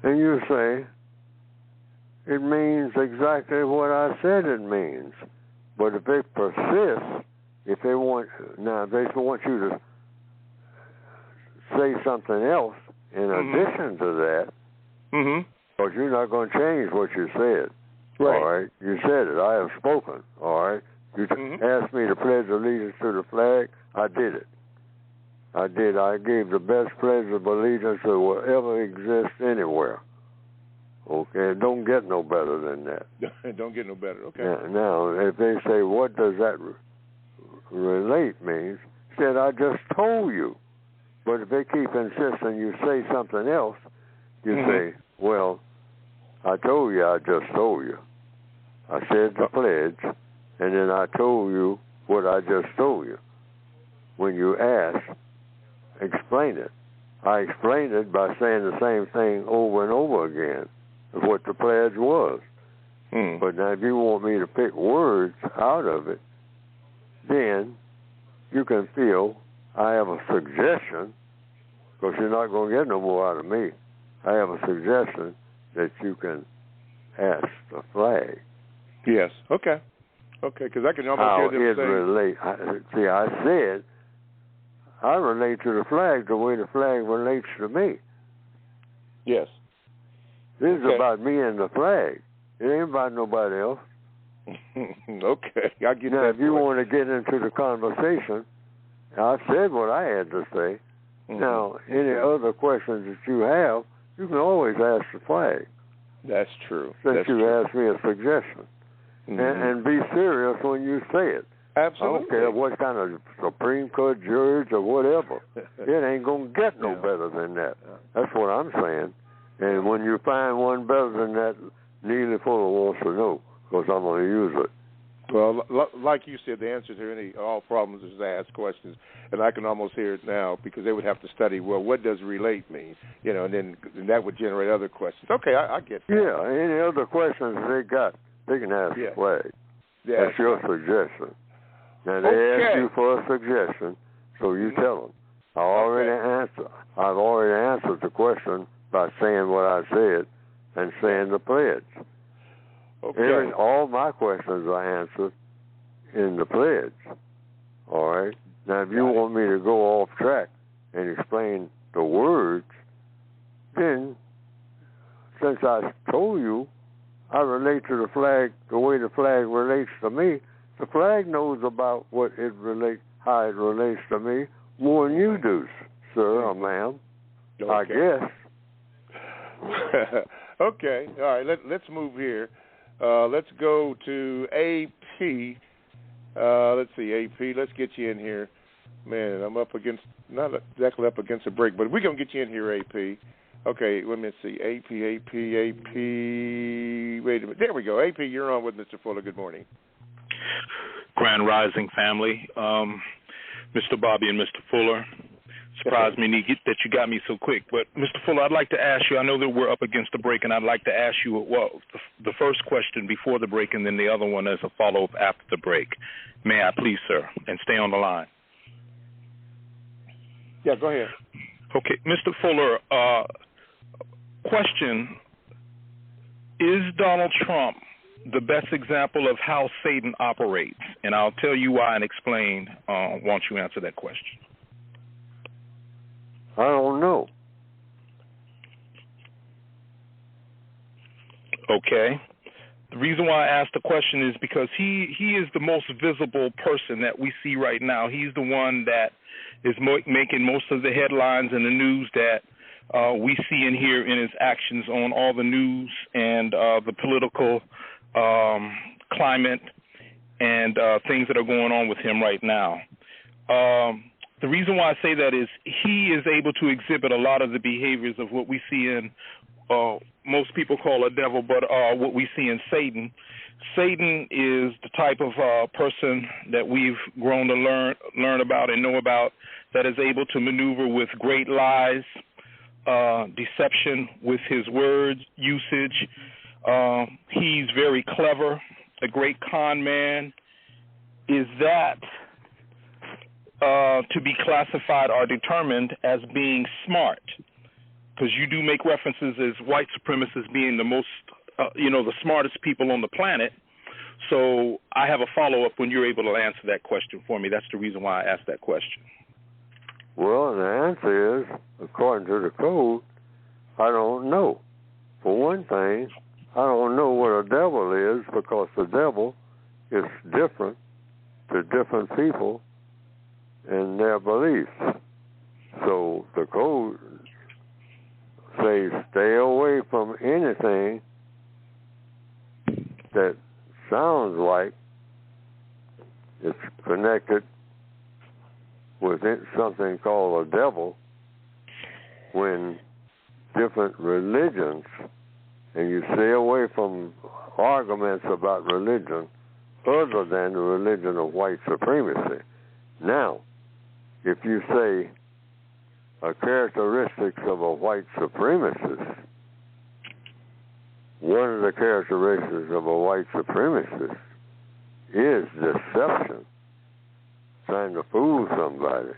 And you say, it means exactly what I said it means. But if they persist, if they want you to say something else in addition to that, because you're not going to change what you said. Right. All right? You said it. I have spoken. All right? You asked me to pledge allegiance to the flag. I did it. I did. I gave the best pledge of allegiance that will ever exist anywhere. Okay? It don't get no better than that. Don't get no better. Okay. Now, if they say, what does that relate means? Said, I just told you. But if they keep insisting you say something else, you say, well, I told you I just told you. I said the pledge, and then I told you what I just told you. When you asked, explain it. I explained it by saying the same thing over and over again of what the pledge was. But now if you want me to pick words out of it, then you can feel I have a suggestion, because you're not going to get no more out of me. I have a suggestion that you can ask the flag. Yes. Okay. Okay, because I can almost hear them say. I said I relate to the flag the way the flag relates to me. Yes. This is about me and the flag. It ain't about nobody else. Okay, I get now, that. If you want to get into the conversation, I said what I had to say. Now, any other questions that you have, you can always ask the flag. That's true. Since you asked me a suggestion. And be serious when you say it. Absolutely. I don't care what kind of Supreme Court judge or whatever. It ain't going to get no better than that. That's what I'm saying. And when you find one better than that, Neely Fuller wants to know, because I'm going to use it. Well, like you said, the answer to all problems is to ask questions, and I can almost hear it now, because they would have to study, well, what does relate mean? You know, and then that would generate other questions. Okay, I get that. Yeah, any other questions they got, they can ask the flag. Yeah. That's your suggestion. Now, they ask you for a suggestion, so you tell them. I've already answered the question by saying what I said and saying the pledge. Okay. All my questions are answered in the pledge. All right? Now, if you want me to go off track and explain the words, then since I told you I relate to the flag the way the flag relates to me, the flag knows about how it relates to me more than you do, sir or ma'am. Okay. I guess. Okay. All right. Let's move here. Let's go to AP. Let's see, AP. Let's get you in here. Man, I'm not exactly up against a break, but we're going to get you in here, AP. Okay, let me see. AP. Wait a minute. There we go. AP, you're on with Mr. Fuller. Good morning. Grand Rising family. Mr. Bobby and Mr. Fuller. Surprised me that you got me so quick. But, Mr. Fuller, I'd like to ask you, I know that we're up against the break, and I'd like to ask you, well, the first question before the break and then the other one as a follow-up after the break. May I please, sir, and stay on the line? Yeah, go ahead. Okay, Mr. Fuller, question, is Donald Trump the best example of how Satan operates? And I'll tell you why and explain once you answer that question. I don't know. Okay. The reason why I asked the question is because he is the most visible person that we see right now. He's the one that is making most of the headlines in the news that we see and hear in his actions on all the news and the political climate and things that are going on with him right now. The reason why I say that is he is able to exhibit a lot of the behaviors of what we see in, most people call a devil, but what we see in Satan. Satan is the type of person that we've grown to learn about and know about that is able to maneuver with great lies, deception with his words, usage. He's very clever, a great con man. Is that to be classified or determined as being smart? Because you do make references as white supremacists being the most, the smartest people on the planet. So I have a follow-up when you're able to answer that question for me. That's the reason why I asked that question. Well, the answer is, according to the code, I don't know. For one thing, I don't know what a devil is because the devil is different to different people and their beliefs. So the code says stay away from anything that sounds like it's connected with something called a devil when different religions, and you stay away from arguments about religion other than the religion of white supremacy. Now, if you say a characteristics of a white supremacist, one of the characteristics of a white supremacist is deception, trying to fool somebody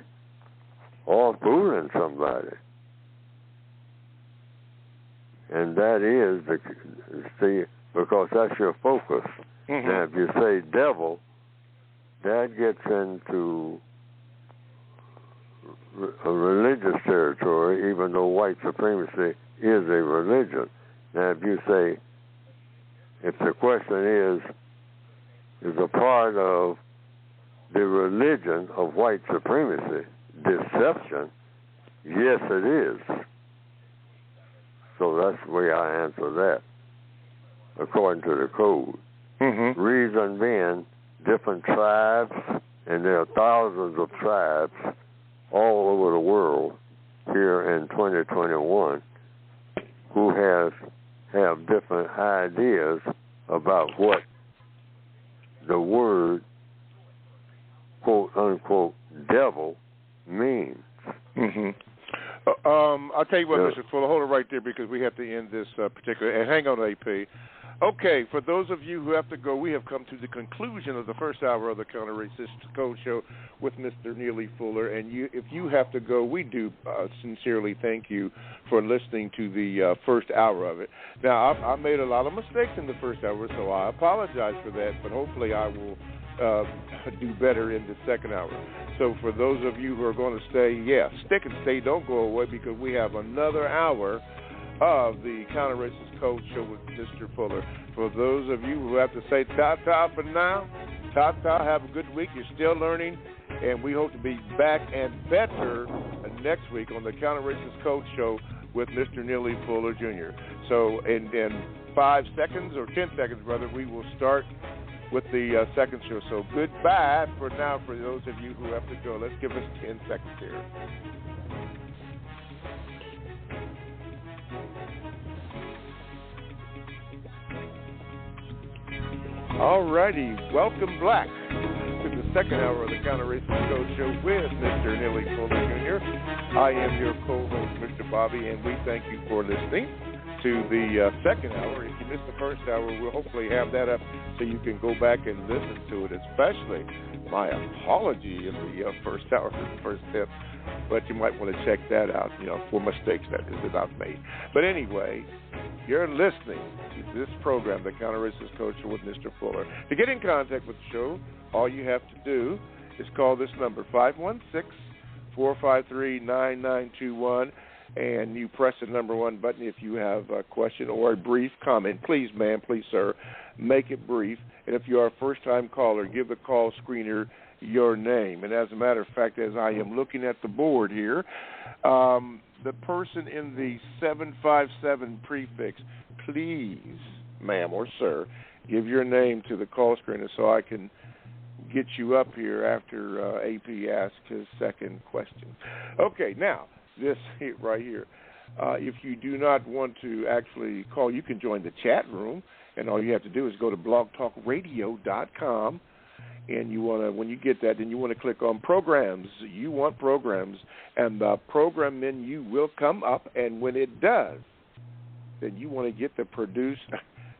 or fooling somebody. And that is, because that's your focus. Mm-hmm. Now, if you say devil, that gets into a religious territory, even though white supremacy is a religion. Now, if you say, if the question is a part of the religion of white supremacy, deception, yes, it is. So that's the way I answer that, according to the code. Mm-hmm. Reason being, different tribes, and there are thousands of tribes all over the world here in 2021 who have different ideas about what the word, quote unquote, devil means. Mm-hmm. I'll tell you what, Mr. Fuller, hold it right there because we have to end this particular. And hang on, AP. Okay, for those of you who have to go, we have come to the conclusion of the first hour of the Counter-Racist Code Show with Mr. Neely Fuller. And if you have to go, we do sincerely thank you for listening to the first hour of it. Now, I made a lot of mistakes in the first hour, so I apologize for that, but hopefully I will do better in the second hour. So for those of you who are going to stay, stick and stay, don't go away, because we have another hour of the Counter-Racist Code Show with Mr. Fuller. For those of you who have to say ta-ta for now, ta-ta, have a good week. You're still learning, and we hope to be back and better next week on the Counter-Racist Code Show with Mr. Neely Fuller, Jr. So in 5 seconds, or 10 seconds, rather, we will start with the second show. So goodbye for now for those of you who have to go. Let's give us 10 seconds here. All righty. Welcome back to the second hour of the Counter Racist Code Show with Mr. Neely Fuller Jr. I am your co-host, Mr. Bobby, and we thank you for listening to the second hour. If you missed the first hour, we'll hopefully have that up so you can go back and listen to it, especially my apology in the first hour for the first tip. But you might want to check that out, for mistakes that I've made. But anyway, you're listening to this program, the Counter Racist Code Show with Mr. Fuller. To get in contact with the show, all you have to do is call this number, 516-453-9921, and you press the number 1 button if you have a question or a brief comment. Please, ma'am, please, sir, make it brief. And if you are a first-time caller, give the call screener your name. And as a matter of fact, as I am looking at the board here, the person in the 757 prefix, please, ma'am or sir, give your name to the call screener so I can get you up here after AP asks his second question. Okay, now, this right here. If you do not want to actually call, you can join the chat room, and all you have to do is go to blogtalkradio.com, and you want to, when you get that, then you want to click on programs. You want programs, and the program menu will come up, and when it does, then you want to get the Produce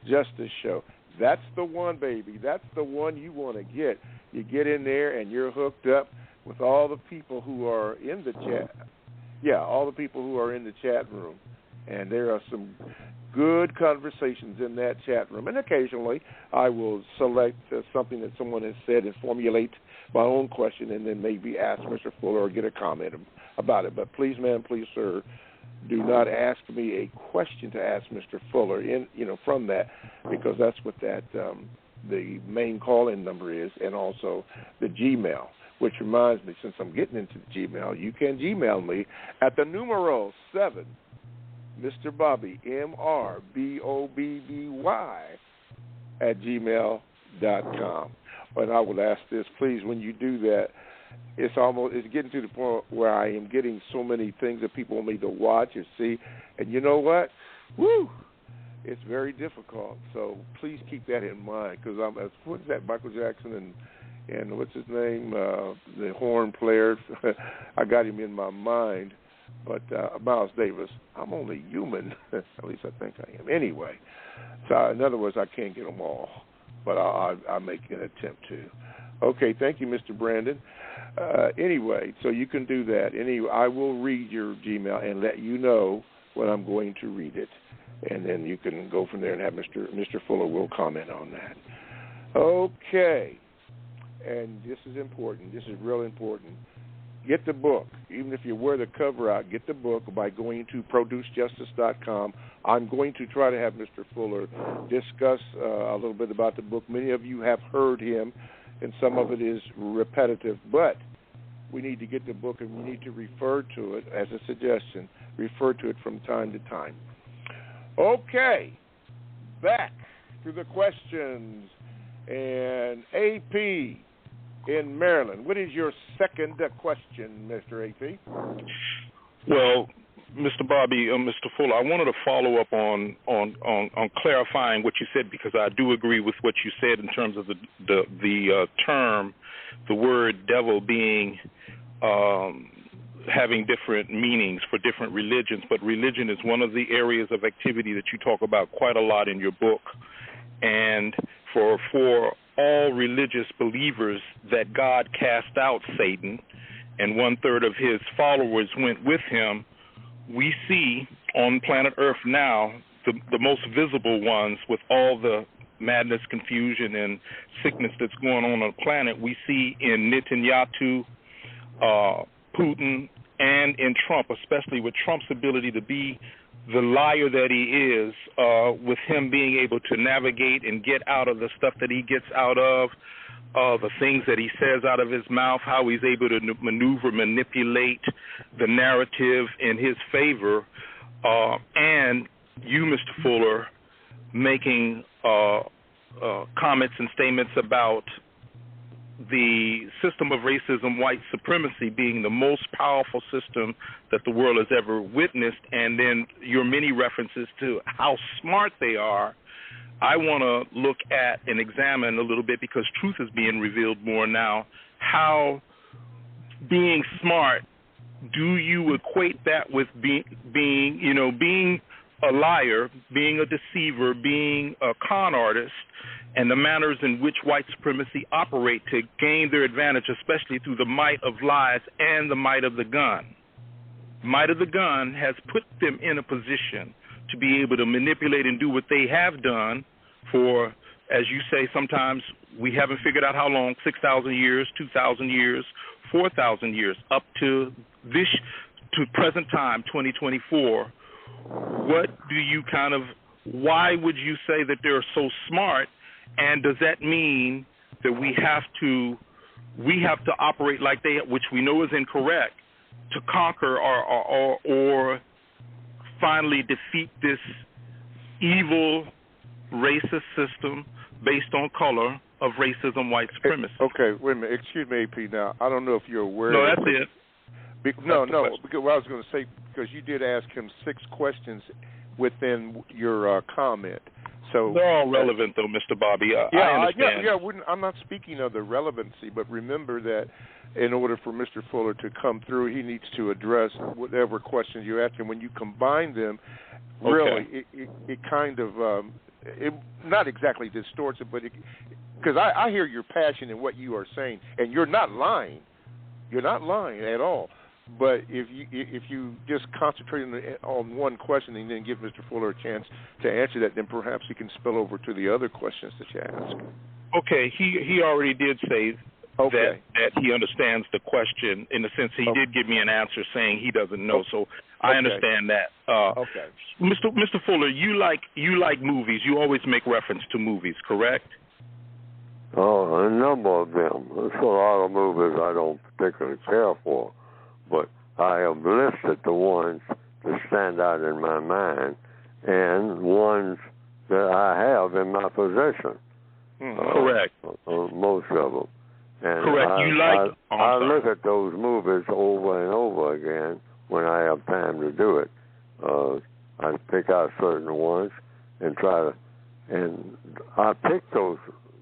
Justice Show. That's the one, baby. That's the one you want to get. You get in there, and you're hooked up with all the people who are in the chat. Yeah, all the people who are in the chat room. And there are some good conversations in that chat room. And occasionally I will select something that someone has said and formulate my own question and then maybe ask Mr. Fuller or get a comment about it. But please, ma'am, please, sir, do not ask me a question to ask Mr. Fuller from that, because that's what that the main call-in number is, and also the Gmail. Which reminds me, since I'm getting into the Gmail, you can Gmail me at the numero 7, Mr. Bobby, MRBOBBY, at gmail.com. And I would ask this, please, when you do that, it's getting to the point where I am getting so many things that people want me to watch or see. And you know what? Woo! It's very difficult. So please keep that in mind, because what is that, Michael Jackson and what's his name, the horn player? I got him in my mind. But Miles Davis, I'm only human. At least I think I am. Anyway, so in other words, I can't get them all, but I'll make an attempt to. Okay, thank you, Mr. Brandon. Anyway, so you can do that. Anyway, I will read your Gmail and let you know when I'm going to read it, and then you can go from there and have Mr. Fuller will comment on that. Okay. And this is important. This is real important. Get the book. Even if you wear the cover out, get the book by going to producejustice.com. I'm going to try to have Mr. Fuller discuss a little bit about the book. Many of you have heard him, and some of it is repetitive, but we need to get the book, and we need to refer to it as a suggestion. Refer to it from time to time. Okay, back to the questions. And AP in Maryland, what is your second question, Mr. AP? Well, Mr. Bobby, Mr. Fuller, I wanted to follow up on clarifying what you said, because I do agree with what you said in terms of the term, the word devil being having different meanings for different religions, but religion is one of the areas of activity that you talk about quite a lot in your book. And for all religious believers that God cast out Satan and 1/3 of his followers went with him, we see on planet Earth now the most visible ones, with all the madness, confusion, and sickness that's going on the planet, we see in Netanyahu, Putin, and in Trump, especially with Trump's ability to be the liar that he is, with him being able to navigate and get out of the stuff that he gets out of, the things that he says out of his mouth, how he's able to manipulate the narrative in his favor, and you, Mr. Fuller, making comments and statements about the system of racism, white supremacy, being the most powerful system that the world has ever witnessed, and then your many references to how smart they are I want to look at and examine a little bit, because truth is being revealed more now, how being smart, do you equate that with being a liar, being a deceiver, being a con artist, and the manners in which white supremacy operate to gain their advantage, especially through the might of lies and the might of the gun. Might of the gun has put them in a position to be able to manipulate and do what they have done for, as you say, sometimes we haven't figured out how long, 6,000 years, 2,000 years, 4,000 years, up to present time, 2024. What do you why would you say that they're so smart, and does that mean that we have to operate like they, which we know is incorrect, to conquer or finally defeat this evil racist system based on color of racism, white supremacy? Okay, wait a minute. Excuse me, AP. Now, I don't know if you're aware. No, that's it. Because what I was going to say, because you did ask him 6 questions within your comment. So they're all relevant, though, Mr. Bobby. I understand. I'm not speaking of the relevancy, but remember that in order for Mr. Fuller to come through, he needs to address whatever questions you ask him. When you combine them, really, it kind of it not exactly distorts it, but because I hear your passion in what you are saying, and you're not lying. You're not lying at all. But if you just concentrate on one question and then give Mr. Fuller a chance to answer that, then perhaps he can spill over to the other questions that you ask. Okay, he already did say that he understands the question, in the sense he did give me an answer saying he doesn't know. So I understand that. Mr. Fuller, you like movies. You always make reference to movies, correct? Oh, a number of them. There's a lot of movies I don't particularly care for, but I have listed the ones that stand out in my mind and ones that I have in my possession. Correct. Most of them. And correct. I look at those movies over and over again when I have time to do it. I pick out certain ones and and I pick those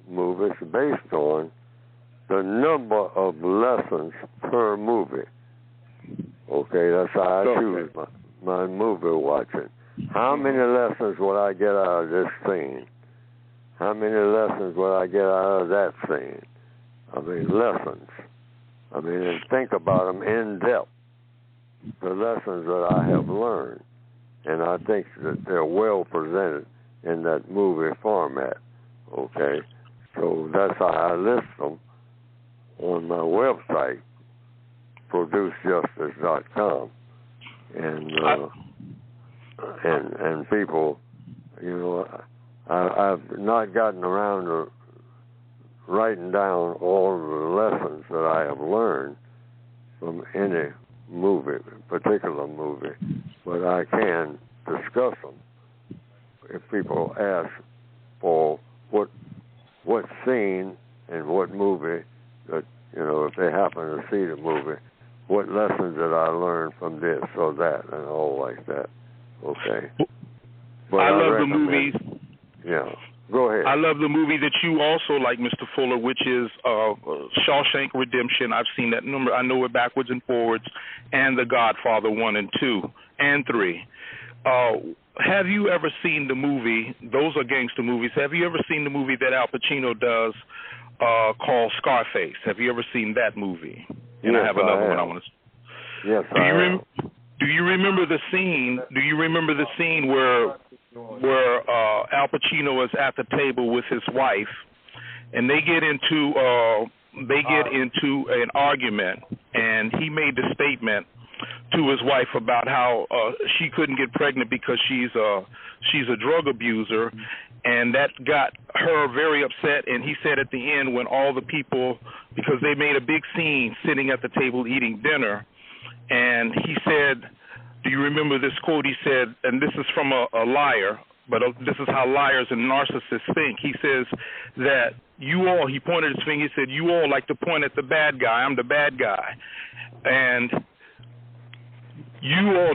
movies based on the number of lessons per movie. Okay, that's how I choose my movie watching. How many lessons will I get out of this scene? How many lessons will I get out of that scene? I mean, lessons. I mean, and think about them in depth, the lessons that I have learned. And I think that they're well presented in that movie format. Okay? So that's how I list them on my website, producejustice.com. And people, I've not gotten around to writing down all the lessons that I have learned from any movie, particular movie, but I can discuss them. If people ask for what scene and what movie, that if they happen to see the movie, what lessons did I learn from this or that and all like that. Okay. But I love the movies. Yeah. Go ahead. I love the movie that you also like, Mr. Fuller, which is Shawshank Redemption. I've seen that number. I know it backwards and forwards. And The Godfather 1 and 2 and 3. Have you ever seen the movie? Those are gangster movies. Have you ever seen the movie that Al Pacino does called Scarface? Have you ever seen that movie? And yes, I have another one I want to. Yes, Do you remember the scene? Do you remember the scene where Al Pacino is at the table with his wife, and they get into an argument, and he made the statement to his wife about how she couldn't get pregnant because she's a drug abuser, and that got her very upset. And he said at the end, when all the people, because they made a big scene sitting at the table eating dinner, and he said, do you remember this quote? He said, and this is from a liar, but this is how liars and narcissists think. He says that you all, he pointed his finger, he said, you all like to point at the bad guy. I'm the bad guy. And you all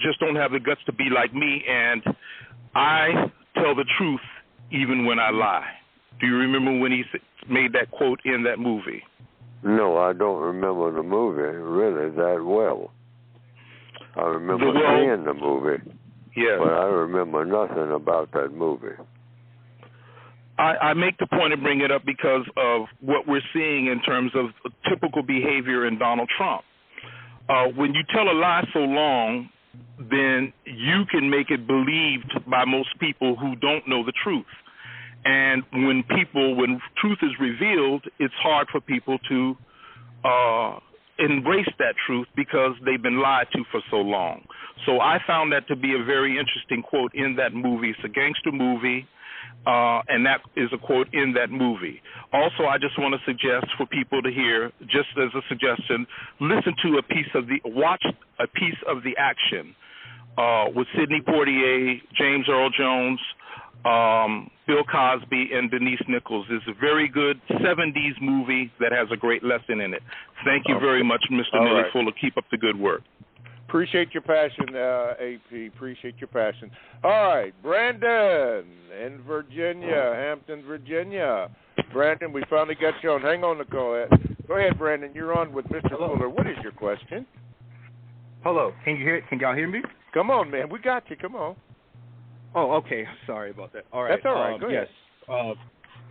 just don't have the guts to be like me. And I tell the truth even when I lie. Do you remember when he made that quote in that movie? No, I don't remember the movie really that well. I remember seeing the movie, but I remember nothing about that movie. I make the point of bringing it up because of what we're seeing in terms of typical behavior in Donald Trump. When you tell a lie so long, then you can make it believed by most people who don't know the truth. And when truth is revealed, it's hard for people to embrace that truth because they've been lied to for so long. So I found that to be a very interesting quote in that movie. It's a gangster movie, and that is a quote in that movie. Also, I just want to suggest for people to hear, just as a suggestion, watch a piece of the action with Sidney Poitier, James Earl Jones, Bill Cosby, and Denise Nichols. It's a very good 70s movie that has a great lesson in it. Thank you very much, Mr. Neely Fuller. Keep up the good work. Appreciate your passion, AP. Appreciate your passion. All right, Brandon in Virginia, Hampton, Virginia. Brandon, we finally got you on. Hang on the call. Go ahead, Brandon. You're on with Mr. Fuller. What is your question? Hello. Can y'all hear me? Come on, man. We got you. Come on. Oh, okay. Sorry about that. All right. That's all right. Go ahead.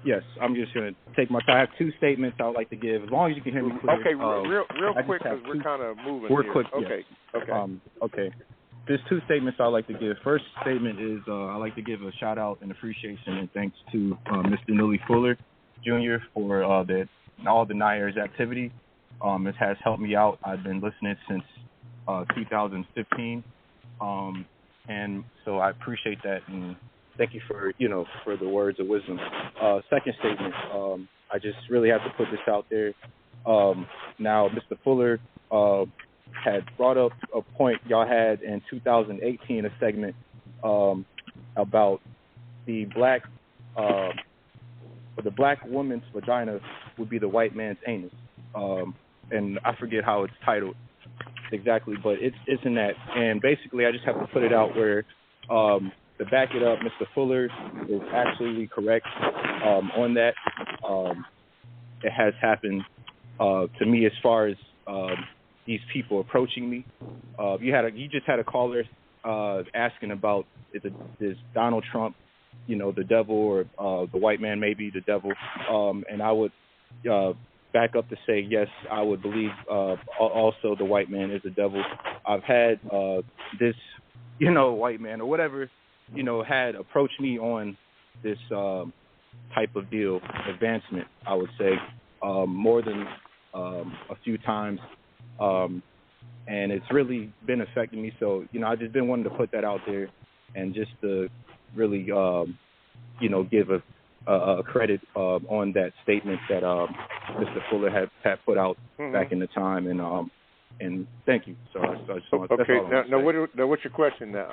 Yes, I'm just going to take my time. I have two statements I would like to give, as long as you can hear me clear. Okay, real quick, because we're kind of moving here. Quick, okay. Yes. Okay. There's two statements I'd like to give. First statement is I'd like to give a shout-out and appreciation and thanks to Mr. Neely Fuller, Jr. for all the NIAR's activity. It has helped me out. I've been listening since 2015, and so I appreciate that, and thank you for the words of wisdom. Second statement, I just really have to put this out there. Now, Mr. Fuller had brought up a point y'all had in 2018, a segment about the black woman's vagina would be the white man's anus, and I forget how it's titled exactly, but it's in that. And basically, I just have to put it out where. To back it up, Mr. Fuller is absolutely correct on that. It has happened to me as far as these people approaching me. You just had a caller asking about is Donald Trump, the devil, or the white man maybe the devil, and I would back up to say yes, I would believe also the white man is the devil. I've had this white man or whatever had approached me on this type of deal, advancement, I would say, more than a few times, and it's really been affecting me. So, I've just been wanting to put that out there and just to really, give a credit on that statement that Mr. Fuller had put out back in the time, and thank you. So I just want to. Okay. Now, what's your question now?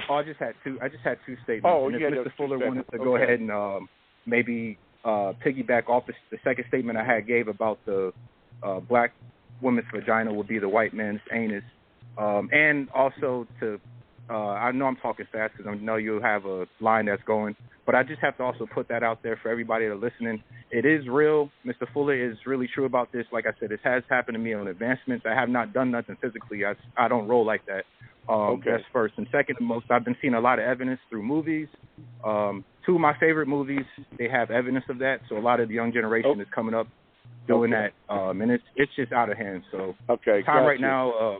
Oh, I just had two statements. Oh, and if Mr. Fuller wanted to go ahead and maybe piggyback off the second statement I had gave about the black woman's vagina would be the white man's anus, and also to I know I'm talking fast because I know you have a line that's going, but I just have to also put that out there for everybody that's listening. It is real. Mr. Fuller is really true about this. Like I said, this has happened to me on advancements. I have not done nothing physically. I don't roll like that. That's first. And second and most, I've been seeing a lot of evidence through movies. Two of my favorite movies, they have evidence of that. So a lot of the young generation is coming up doing that. And it's just out of hand. So time right now.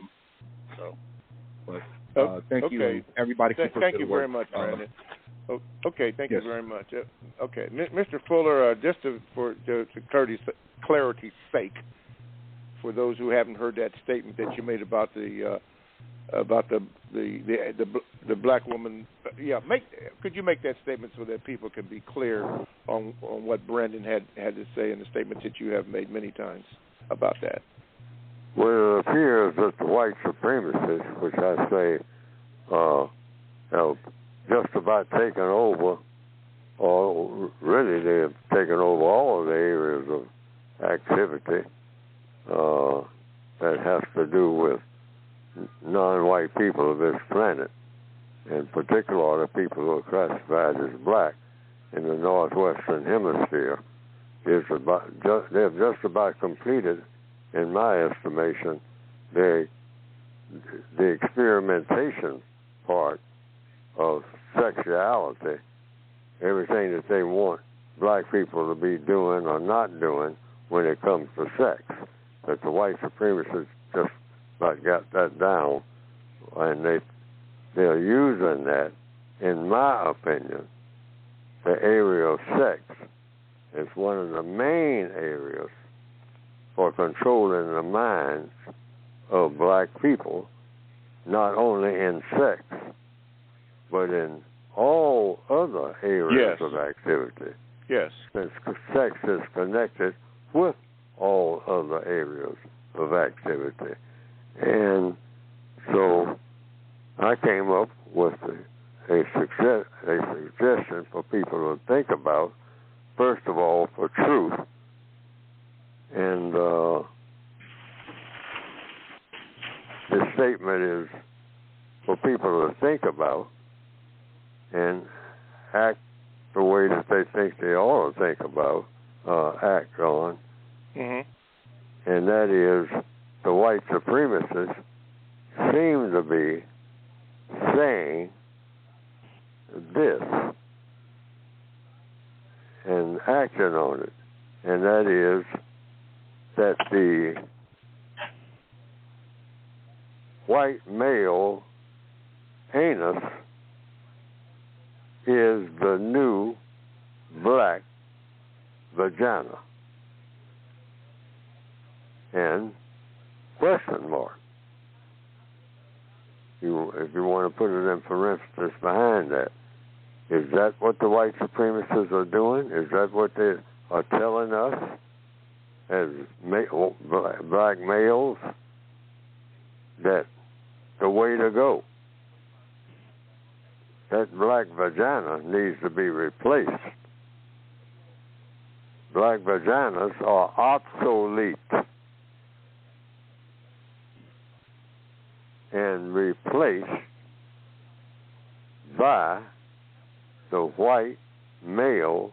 Thank you, and everybody. Thank you very much, Brandon. Okay, thank you very much. Okay, Mr. Fuller, just for clarity's sake, for those who haven't heard that statement that you made about the black woman, could you make that statement so that people can be clear on what Brandon had to say in the statements that you have made many times about that? Well, it appears that the white supremacists, which I say have just about taken over, or really they've taken over all of the areas of activity that has to do with non-white people of this planet. in particular the people who are classified as black in the northwestern hemisphere, they've just about completed, in my estimation, the experimentation part of sexuality, everything that they want black people to be doing or not doing when it comes to sex. But the white supremacists just about got that down, and they're using that, in my opinion, the area of sex is one of the main areas for controlling the minds of black people, not only in sex, but in all other areas of activity. Yes. Since sex is connected with all other areas of activity. And so I came up with a suggestion for people to think about, first of all, for truth. And this statement is for people to think about and act the way that they think they ought to think about, act on. Mm-hmm. And that is, the white supremacists seem to be saying this and acting on it. And that is that the white male anus is the new black vagina. And question mark. If you want to put it in parentheses behind that, is that what the white supremacists are doing? Is that what they are telling us as black males? That the way to go. That black vagina needs to be replaced. Black vaginas are obsolete and replaced by the white male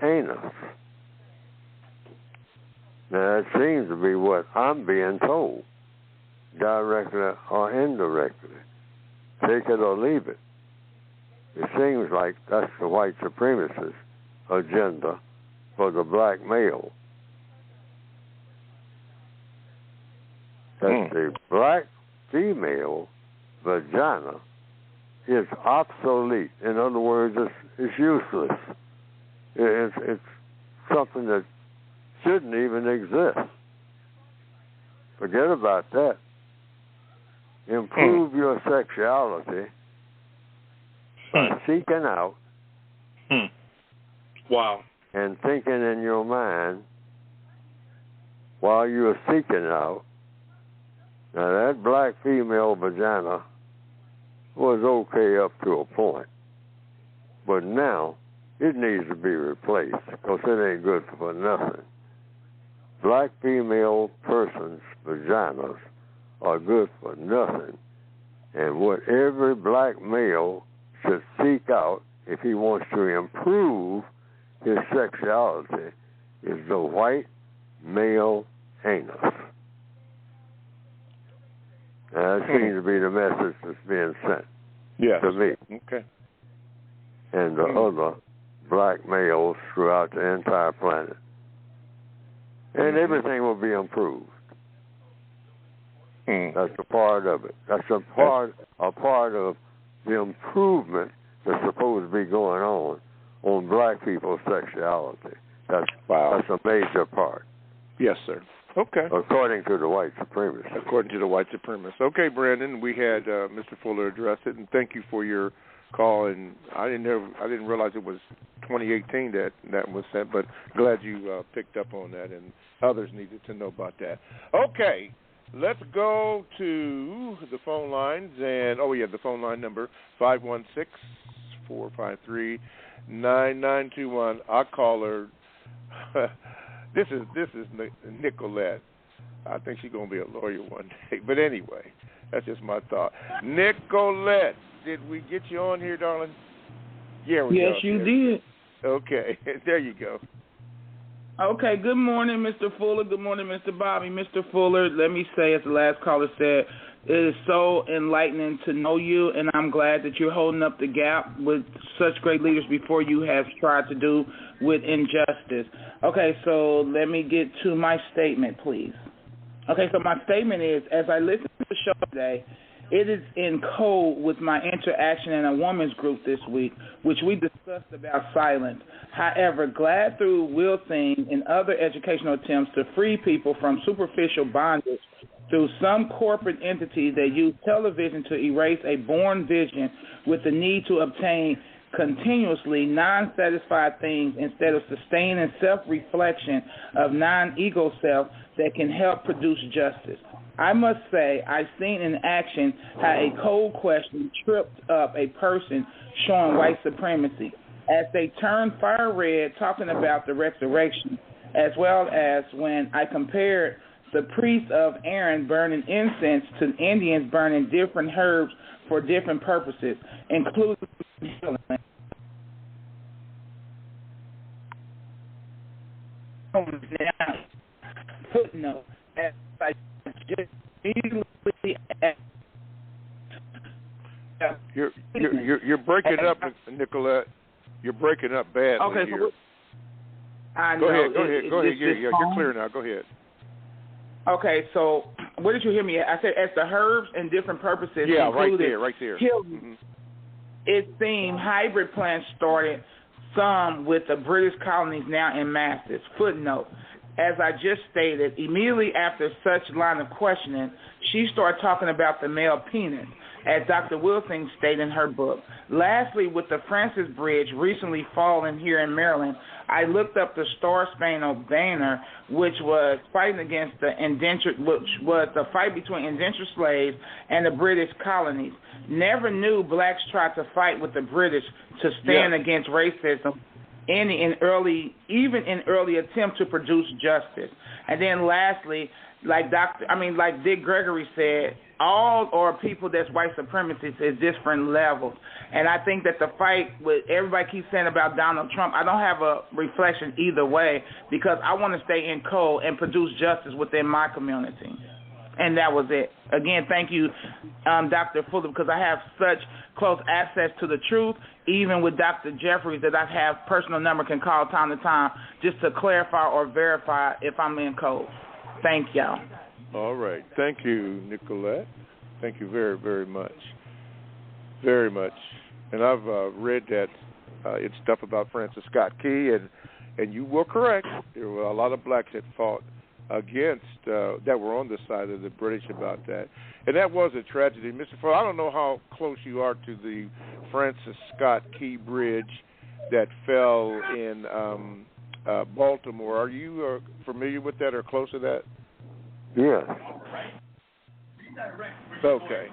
anus. Now, that seems to be what I'm being told, directly or indirectly. Take it or leave it. It seems like that's the white supremacist agenda for the black male. That the black female vagina is obsolete. In other words, it's useless. It's something that shouldn't even exist. Forget about that. Improve your sexuality by seeking out Wow. and thinking in your mind while you're seeking it out. Now, that black female vagina was okay up to a point, but now it needs to be replaced because it ain't good for nothing. Black female persons' vaginas are good for nothing, and what every black male should seek out if he wants to improve his sexuality is the white male anus. Now, that seems to be the message that's being sent to me. Okay. And the other black males throughout the entire planet. And everything will be improved. That's a part of it. That's a part of the improvement that's supposed to be going on black people's sexuality. That's a major part. Yes, sir. Okay. According to the white supremacists. According to the white supremacists. Okay, Brandon, we had Mr. Fuller address it, and thank you for your call. And I didn't realize it was 2018 that was sent, but glad you picked up on that, and others needed to know about that. Okay, let's go to the phone lines, and the phone line number 516-453-9921. Our caller. This is Nicolette. I think she's going to be a lawyer one day. But anyway, that's just my thought. Nicolette, Did we get you on here, darling? Yeah, we Yes, go. you did. Okay, there you go. Okay, good morning, Mr. Fuller. Good morning, Mr. Bobby. Mr. Fuller, let me say, as the last caller said, it is so enlightening to know you, and I'm glad that you're holding up the gap with such great leaders before you have tried to do with injustice. Okay, so let me get to my statement, please. Okay, so my statement is, as I listen to the show today, it is in code with my interaction in a women's group this week, which we discussed about silence. However, glad through Wilson and other educational attempts to free people from superficial bondage through some corporate entities that use television to erase a born vision with the need to obtain continuously non-satisfied things instead of sustaining self-reflection of non-ego self that can help produce justice. I must say, I've seen in action how a cold question tripped up a person showing white supremacy as they turned fire red talking about the resurrection, as well as when I compared the priests of Aaron burning incense to Indians burning different herbs for different purposes, including healing. Now, footnote, as I just immediately You're breaking up, Nicolette. You're breaking up badly okay, here. I know. Go ahead. You're clear now. Go ahead. Okay, so where did you hear me at? I said as the herbs and different purposes included right there. Healing. Mm-hmm. It seemed hybrid plants started some with the British colonies now in masses. Footnote, as I just stated, immediately after such line of questioning, she started talking about the male penis, as Dr. Wilson stated in her book. Lastly, with the Francis Bridge recently fallen here in Maryland, I looked up the Star-Spangled Banner, which was fighting against the indentured, which was the fight between indentured slaves and the British colonies. Never knew blacks tried to fight with the British to stand against racism, even in early attempt to produce justice. And then lastly, like Dick Gregory said, all are people that's white supremacists at different levels. And I think that the fight with everybody keeps saying about Donald Trump, I don't have a reflection either way because I want to stay in code and produce justice within my community. And that was it. Again, thank you, Dr. Fuller, because I have such close access to the truth, even with Dr. Jeffries, that I have personal number can call time to time just to clarify or verify if I'm in code. Thank y'all. All right. Thank you, Nicolette. Thank you very, very much. Very much. And I've read that it's stuff about Francis Scott Key, and you were correct. There were a lot of blacks that fought against, that were on the side of the British about that. And that was a tragedy. Mr. Fuller, I don't know how close you are to the Francis Scott Key Bridge that fell in Baltimore. Are you familiar with that or close to that? Yes. Okay.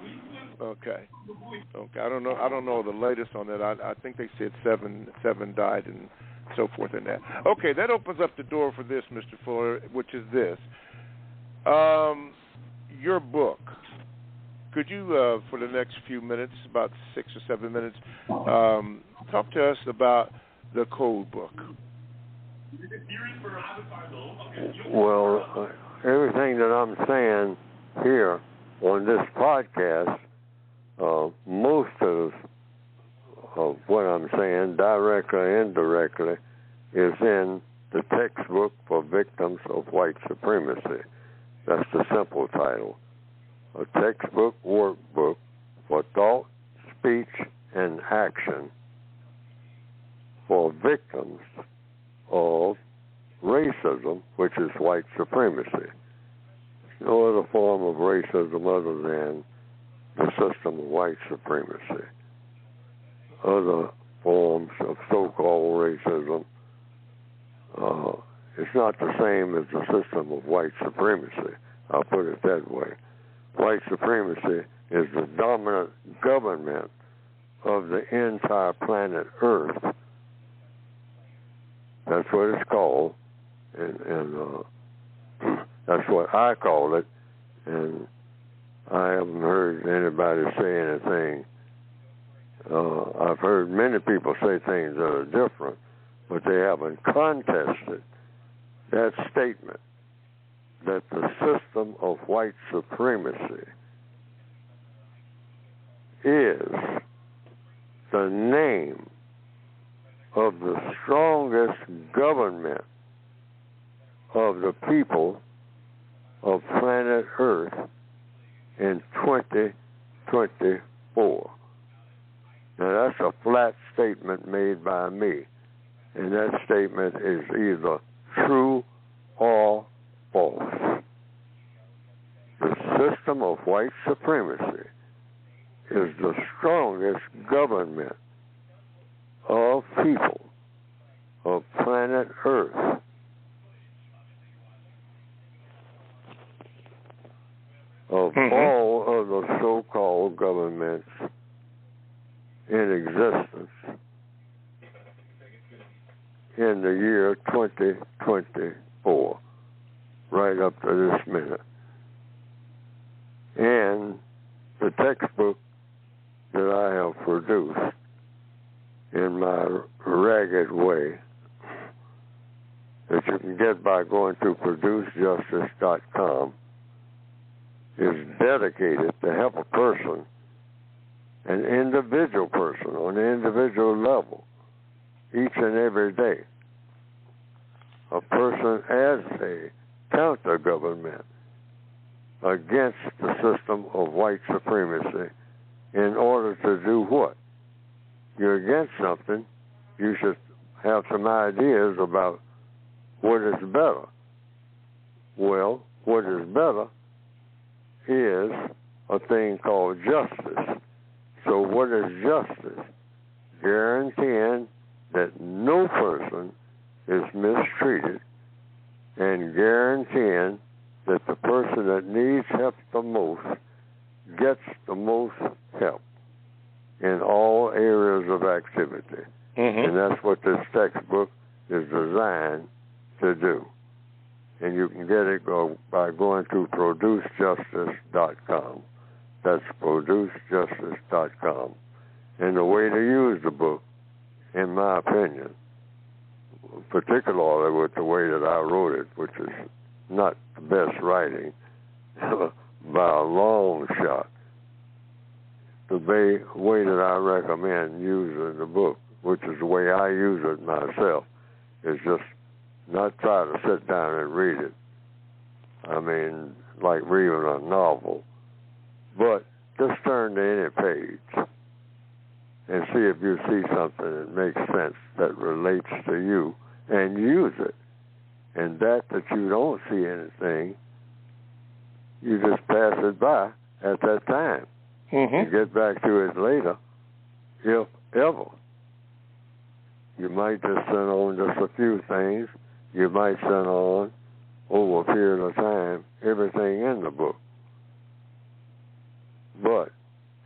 I don't know the latest on that. I think they said seven died and so forth in that. Okay, that opens up the door for this, Mr. Fuller, which is this. Your book. Could you, for the next few minutes, about 6 or 7 minutes, talk to us about the Code Book? Well, everything that I'm saying here on this podcast, most of what I'm saying, directly or indirectly, is in the textbook for victims of white supremacy. That's the simple title. A textbook workbook for thought, speech, and action for victims of racism, which is white supremacy. No other form of racism other than the system of white supremacy. Other forms of so-called racism, it's not the same as the system of white supremacy. I'll put it that way. White supremacy is the dominant government of the entire planet Earth. That's what it's called, and that's what I call it, and I haven't heard anybody say anything I've heard many people say things that are different, but they haven't contested that statement that the system of white supremacy is the name of the strongest government of the people of planet Earth in 2024. Now, that's a flat statement made by me, and that statement is either true or false. The system of white supremacy is the strongest government of people of planet Earth. Of all of the so-called governments in existence in the year 2024, right up to this minute. And the textbook that I have produced in my ragged way that you can get by going to producejustice.com is dedicated to help a person, an individual person on an individual level, each and every day. A person as a counter-government against the system of white supremacy in order to do what? You're against something, you should have some ideas about what is better. Well, what is better is a thing called justice. So what is justice? Guaranteeing that no person is mistreated and guaranteeing that the person that needs help the most gets the most help in all areas of activity. And that's what this textbook is designed to do. And you can get it by going to producejustice.com. That's producejustice.com. And the way to use the book, in my opinion, particularly with the way that I wrote it, which is not the best writing by a long shot, the way that I recommend using the book, which is the way I use it myself, is just not try to sit down and read it. I mean, like reading a novel. But just turn to any page and see if you see something that makes sense, that relates to you, and use it. And that you don't see anything, you just pass it by at that time. You get back to it later, if ever. You might just send on just a few things. You might send on, over a period of time, everything in the book. But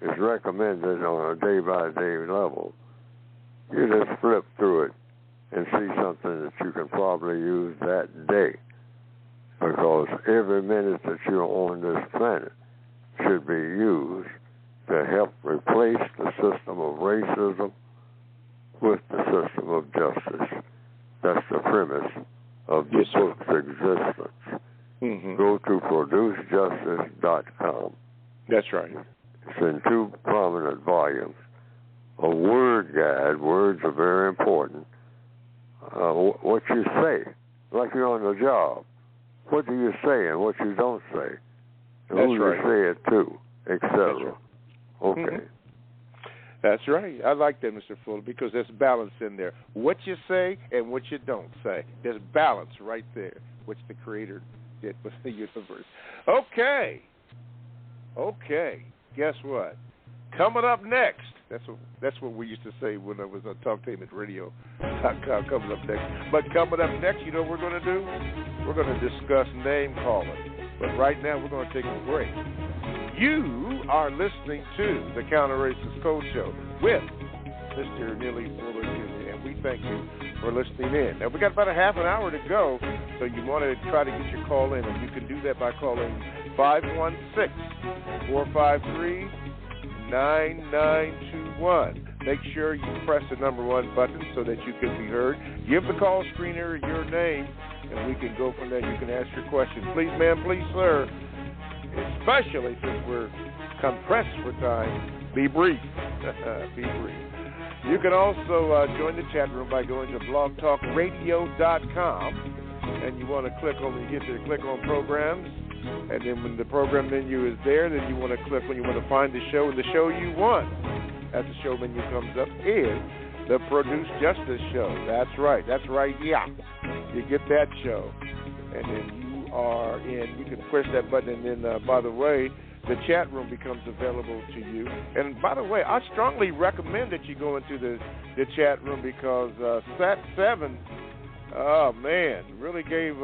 it's recommended on a day-by-day level. You just flip through it and see something that you can probably use that day. Because every minute that you're on this planet should be used to help replace the system of racism with the system of justice. That's the premise of the book's existence. Go to producejustice.com. That's right. It's in 2 prominent volumes. A word guide. Words are very important. What you say, like you're on the job. What do you say and what you don't say? And who you say it to, etc. Okay. That's right. I like that, Mr. Fuller, because there's balance in there. What you say and what you don't say. There's balance right there, which the Creator did with the universe. Okay. Guess what? Coming up next. That's what we used to say when I was on TalkTainmentRadio.com. Coming up next. But coming up next, you know what we're going to do? We're going to discuss name calling. But right now, we're going to take a break. You are listening to the Counter Racist Code Show with Mr. Neely Fuller Jr., and we thank you for listening in. Now, we got about a half an hour to go, so you want to try to get your call in, and you can do that by calling 516-453-9232. 9921. Make sure you press the number 1 button so that you can be heard. Give the call screener your name, and we can go from there. You can ask your question. Please, ma'am, please, sir, especially since we're compressed for time, be brief. Be brief. You can also join the chat room by going to blogtalkradio.com, and you want to click on, when you get there, click on programs, and then when the program menu is there, then you want to click when you want to find the show, and the show you want, as the show menu comes up, is the Produce Justice Show. That's right, yeah. You get that show, and then you are in, you can push that button, and then, by the way, the chat room becomes available to you. And by the way, I strongly recommend that you go into the chat room because Sat7, oh man, really gave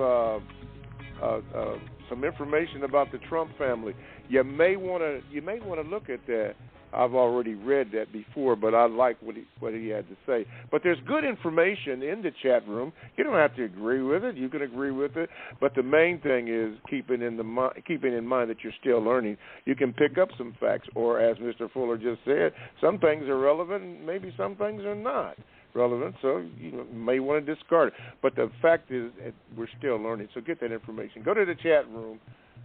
some information about the Trump family. You may want to look at that. I've already read that before, but I like what he had to say. But there's good information in the chat room. You don't have to agree with it. You can agree with it. But the main thing is keeping in mind that you're still learning. You can pick up some facts, or as Mr. Fuller just said, some things are relevant and maybe some things are not relevant, so you may want to discard it. But the fact is we're still learning, so get that information. Go to the chat room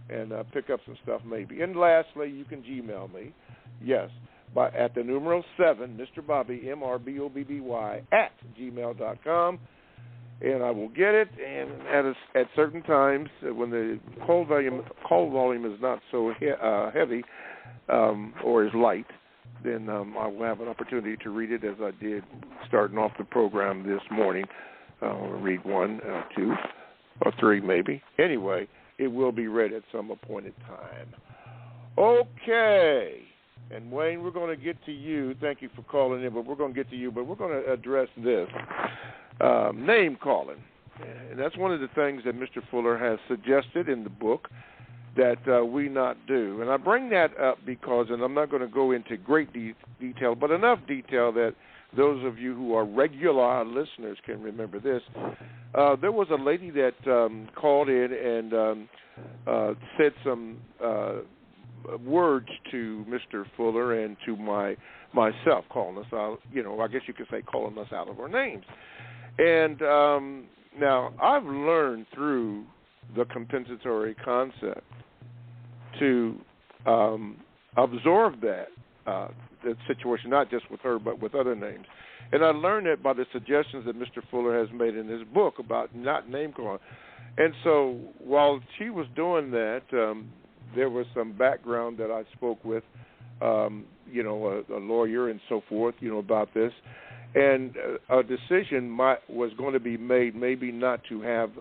and pick up some stuff maybe. And lastly, you can Gmail me. Yes, at the numeral 7, Mr. Bobby, MRBOBBY, @gmail.com, and I will get it. And at certain times, when the call volume is not so heavy or is light, then I will have an opportunity to read it as I did starting off the program this morning. I'll read 1, 2, or 3 maybe. Anyway, it will be read at some appointed time. Okay. And, Wayne, we're going to get to you. Thank you for calling in, but we're going to get to you. But we're going to address this, name calling. And that's one of the things that Mr. Fuller has suggested in the book that we not do. And I bring that up because, and I'm not going to go into great detail, but enough detail that those of you who are regular listeners can remember this. There was a lady that called in and said some words to Mr. Fuller and to myself, calling us out, I guess you could say calling us out of our names. And now I've learned through the compensatory concept to absorb that situation, not just with her, but with other names. And I learned that by the suggestions that Mr. Fuller has made in his book about not name calling. And so while she was doing that, there was some background that I spoke with, a lawyer and so forth, about this. And a decision was going to be made maybe not to have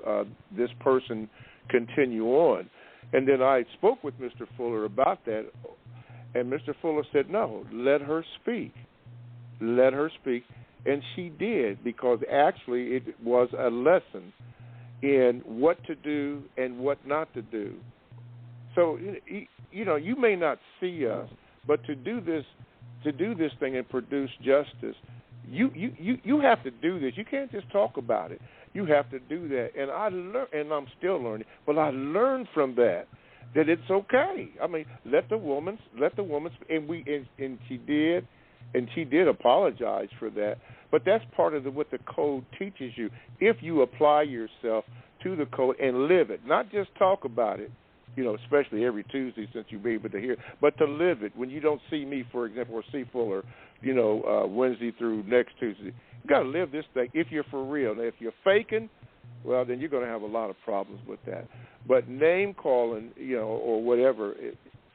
this person continue on. And then I spoke with Mr. Fuller about that, and Mr. Fuller said, no, let her speak. Let her speak. And she did, because actually it was a lesson in what to do and what not to do. So, you may not see us, but to do this thing and produce justice, you have to do this. You can't just talk about it. You have to do that. And I'm still learning, but I learned from that it's okay. I mean, let the woman, and she did, and she did apologize for that. But that's part of what the code teaches you. If you apply yourself to the code and live it, not just talk about it, especially every Tuesday since you'll be able to hear, but to live it. When you don't see me, for example, or see Fuller, Wednesday through next Tuesday, you got to live this thing if you're for real. Now, if you're faking, well, then you're going to have a lot of problems with that. But name calling, or whatever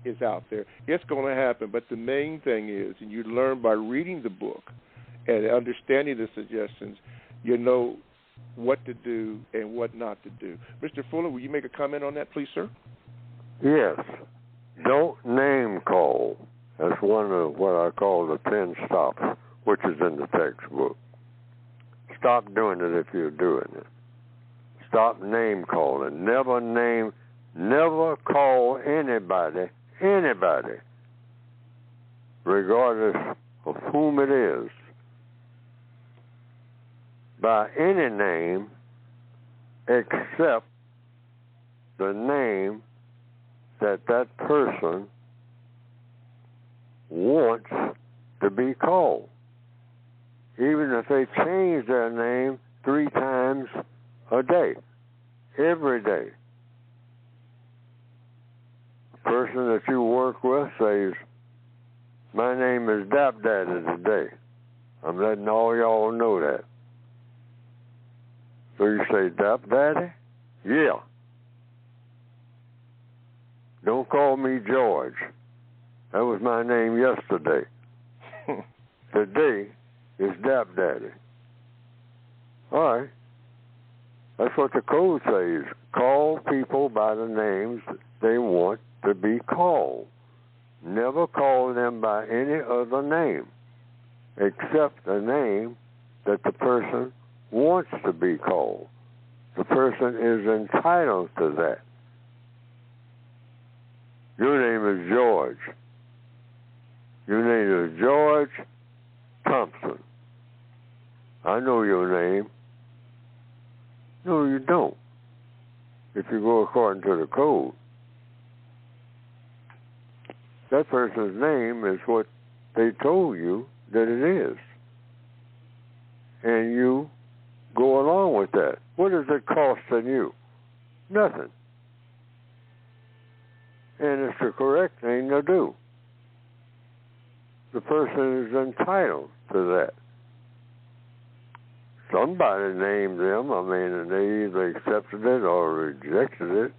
is out there, it's going to happen. But the main thing is, and you learn by reading the book and understanding the suggestions, you know what to do and what not to do. Mr. Fuller, will you make a comment on that, please, sir? Yes. Don't name call. That's one of what I call the 10 stops, which is in the textbook. Stop doing it if you're doing it. Stop name calling. Never call anybody, regardless of whom it is, by any name except the name that person wants to be called. Even if they change their name 3 times a day, every day. The person that you work with says, my name is Dap Daddy today. I'm letting all y'all know that. So you say, Dap Daddy? Yeah. Don't call me George. That was my name yesterday. Today is Dap Daddy. All right. That's what the code says. Call people by the names they want to be called. Never call them by any other name except the name that the person wants to be called. The person is entitled to that. Your name is George. Your name is George Thompson. I know your name. No, you don't. If you go according to the code. That person's name is what they told you that it is. And you go along with that. What does it cost you? Nothing. And it's the correct thing to do. The person is entitled to that. Somebody named them, and they either accepted it or rejected it.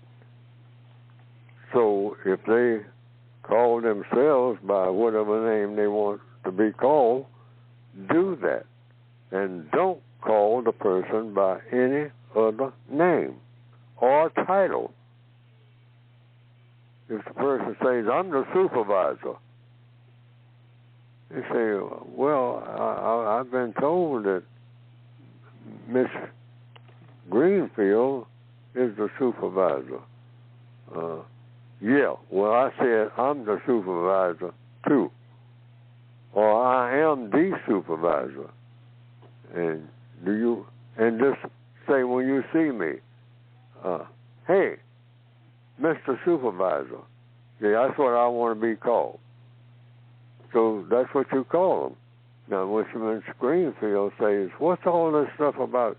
So if they call themselves by whatever name they want to be called, do that. And don't call the person by any other name or title. If the person says, I'm the supervisor, they say, well, I've been told that Miss Greenfield is the supervisor. Yeah, well, I said I'm the supervisor too. Or I am the supervisor. And just say when you see me, hey, Mr. Supervisor. Yeah, that's what I want to be called. So that's what you call them. Now, Mr. Greenfield says, what's all this stuff about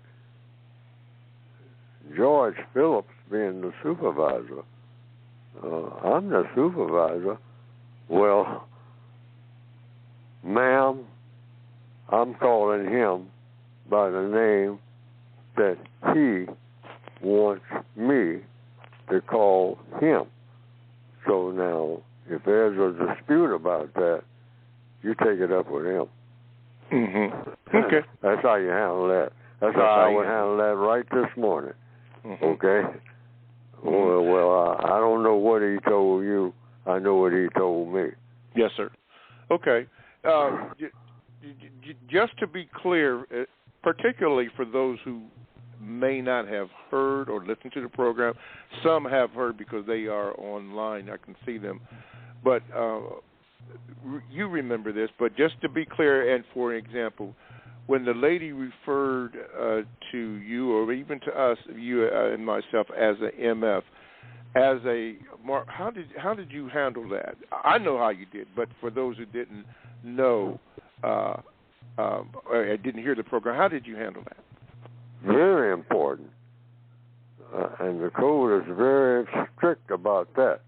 George Phillips being the supervisor? I'm the supervisor. Well, ma'am, I'm calling him by the name that he wants me to call him. So now, if there's a dispute about that, you take it up with him. Mm-hmm. Okay. That's how you handle that. That's how I would handle that right this morning. Mm-hmm. Okay? Mm-hmm. Well, I don't know what he told you. I know what he told me. Yes, sir. Okay. Just to be clear, particularly for those who may not have heard or listened to the program, some have heard because they are online. I can see them. But you remember this, but just to be clear, and for example, when the lady referred to you or even to us, you and myself, as a MF, how did you handle that? I know how you did, but for those who didn't know or didn't hear the program, how did you handle that? Very important. And the code is very strict about that.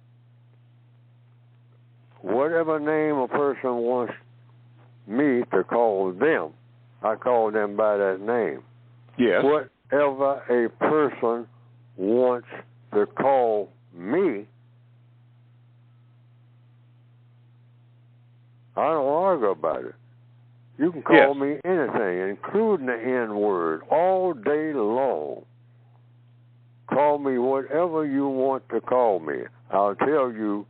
Whatever name a person wants me to call them, I call them by that name. Yes. Whatever a person wants to call me, I don't argue about it. You can call me anything, including the N-word, all day long. Call me whatever you want to call me. I'll tell you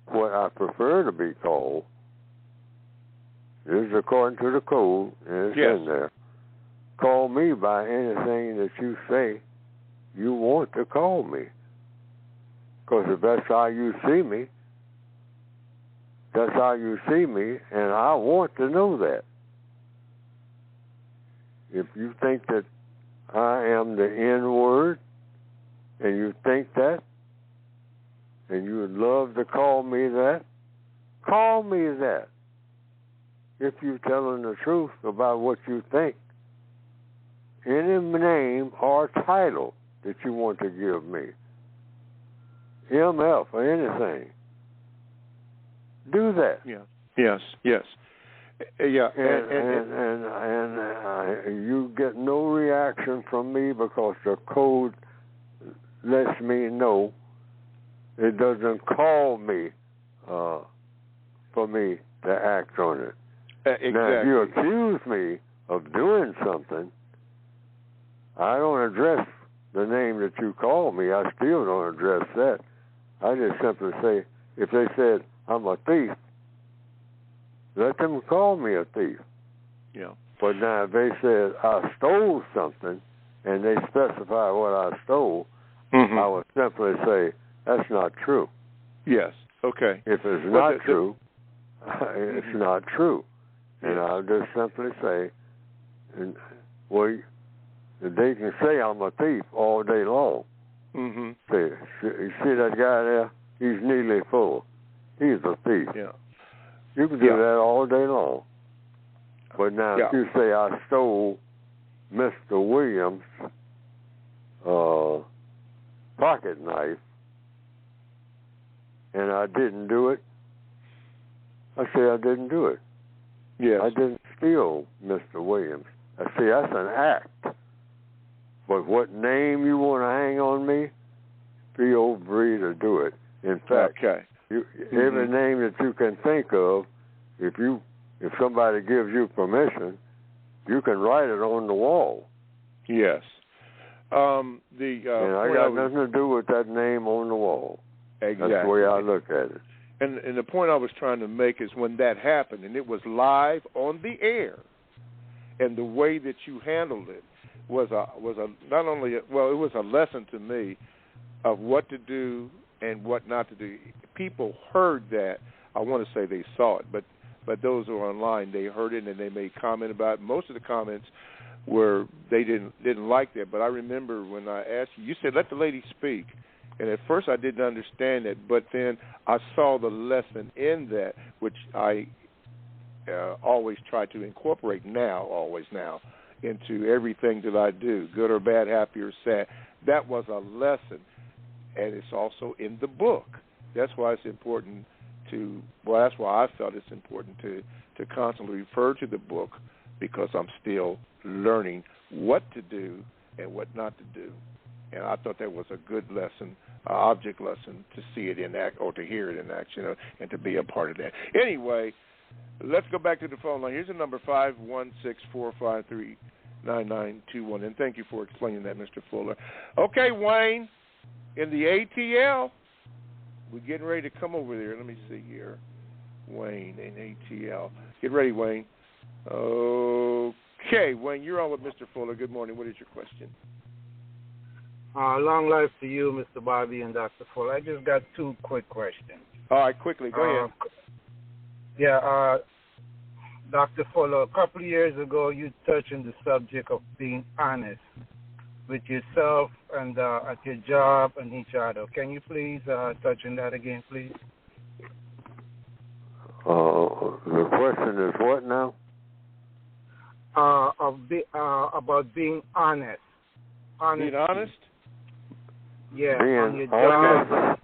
what I prefer to be called. This is according to the code, and it's in there. Call me by anything that you say you want to call me. Because if that's how you see me, that's how you see me, and I want to know that. If you think that I am the N-word, and you think that, and you would love to call me that, call me that. if you're telling the truth about what you think. Any name or title that you want to give me, MF or anything, do that. Yeah. Yes. Yes. Yeah. And you get no reaction from me because the code lets me know. It doesn't call me for me to act on it. Exactly. Now, if you accuse me of doing something, I don't address the name that you call me. I still don't address that. I just simply say, if they said I'm a thief, let them call me a thief. Yeah. But now if they said I stole something and they specify what I stole, I would simply say that's not true. Yes. Okay. If it's not true, it's not true. And I'll just simply say, well, they can say I'm a thief all day long. Say, you see that guy there? He's Neely full. He's a thief. Yeah. You can do that all day long. But now if you say I stole Mr. Williams' pocket knife and I didn't do it, I say I didn't do it. Yes. I didn't steal Mr. Williams. I say that's an act. But what name you want to hang on me, feel free to do it. In fact, every name that you can think of, if somebody gives you permission, you can write it on the wall. Yes. And I got nothing to do with that name on the wall. Exactly. That's the way I look at it. And the point I was trying to make is when that happened, and it was live on the air, and the way that you handled it was not only it was a lesson to me of what to do and what not to do. People heard that. I want to say they saw it, but those who are online, they heard it and they made comment about it. Most of the comments were they didn't like that. But I remember when I asked you said let the lady speak, and at first I didn't understand it, but then I saw the lesson in that, which I always try to incorporate now into everything that I do, good or bad, happy or sad. That was a lesson, and it's also in the book. That's why it's important that's why I felt it's important to constantly refer to the book, because I'm still learning what to do and what not to do. And I thought that was a good lesson, object lesson, to see it in act or to hear it in action and to be a part of that. Anyway, let's go back to the phone line. Here's the number, 516-453-9921. And thank you for explaining that, Mr. Fuller. Okay, Wayne, in the ATL, we're getting ready to come over there. Let me see here. Wayne in ATL. Get ready, Wayne. Okay, Wayne, you're on with Mr. Fuller. Good morning. What is your question? Long life to you, Mr. Bobby and Dr. Fuller. I just got two quick questions. All right, quickly. Go ahead. Dr. Fuller, a couple of years ago, you touched on the subject of being honest with yourself and at your job and each other. Can you please touch on that again, please? The question is what now? About being honest. Being honest? Yeah, being on your honest?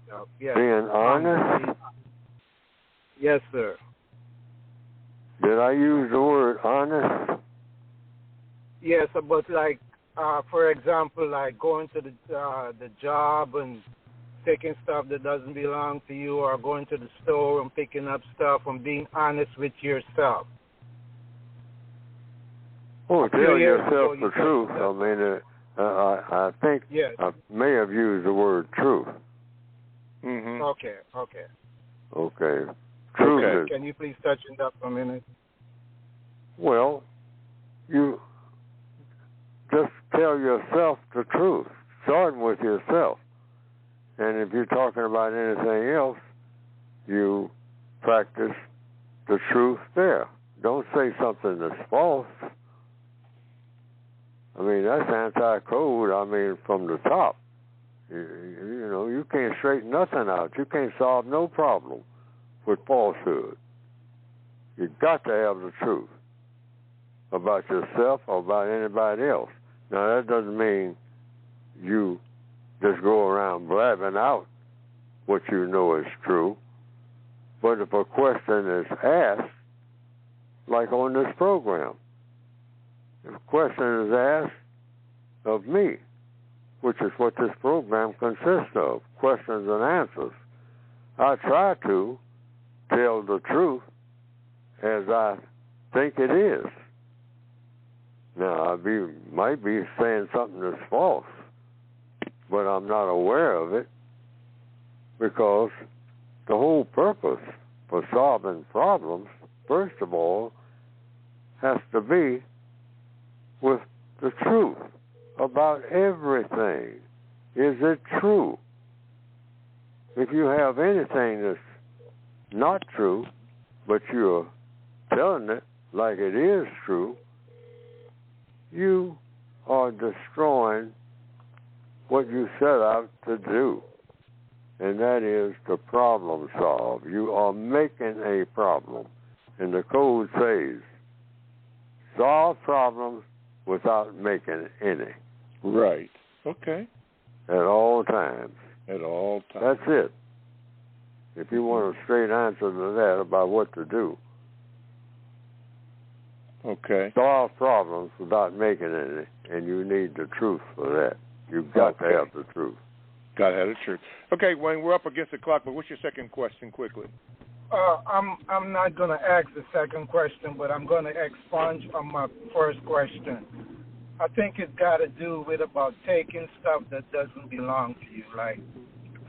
job. Yes. Being honest? Yes, sir. Did I use the word honest? Yes, but for example, like going to the job and taking stuff that doesn't belong to you, or going to the store and picking up stuff, and being honest with yourself. Oh, tell yourself the truth. I mean, I think I may have used the word truth. Mm-hmm. Okay. Truth is, can you please touch on that for a minute? Well, you just tell yourself the truth, starting with yourself. And if you're talking about anything else, you practice the truth there. Don't say something that's false. I mean, that's anti-code, from the top. You can't straighten nothing out. You can't solve no problem with falsehood. You got to have the truth about yourself or about anybody else. Now, that doesn't mean you just go around blabbing out what you know is true. But if a question is asked, like on this program, if a question is asked of me, which is what this program consists of, questions and answers, I try to tell the truth as I think it is. Now, might be saying something that's false, but I'm not aware of it, because the whole purpose for solving problems, first of all, has to be with the truth about everything. Is it true? If you have anything that's not true, but you're telling it like it is true, you are destroying what you set out to do, and that is to problem solve. You are making a problem, and the code says, solve problems without making any. Right. Okay. At all times. At all times. That's it. If you want a straight answer to that about what to do, okay, solve problems without making any, and you need the truth for that. You've got to have the truth. Got to have the truth. Okay, Wayne, we're up against the clock, but what's your second question, quickly? I'm not going to ask the second question, but I'm going to expunge on my first question. I think it's got to do with about taking stuff that doesn't belong to you, like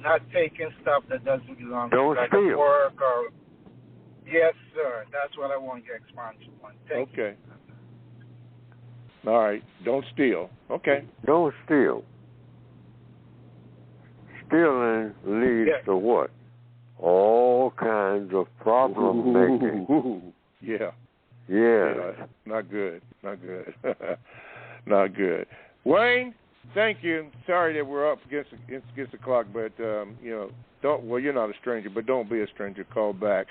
not taking stuff that doesn't belong to you, like steal. Work or. Yes, sir. That's what I want you to expunge on. Okay. All right. Don't steal. Okay. Don't steal. Stealing leads to what? All kinds of problem making. Yeah. Yeah. Not good. Not good. Not good. Wayne, thank you. Sorry that we're up against the clock, but you're not a stranger, but don't be a stranger. Call back.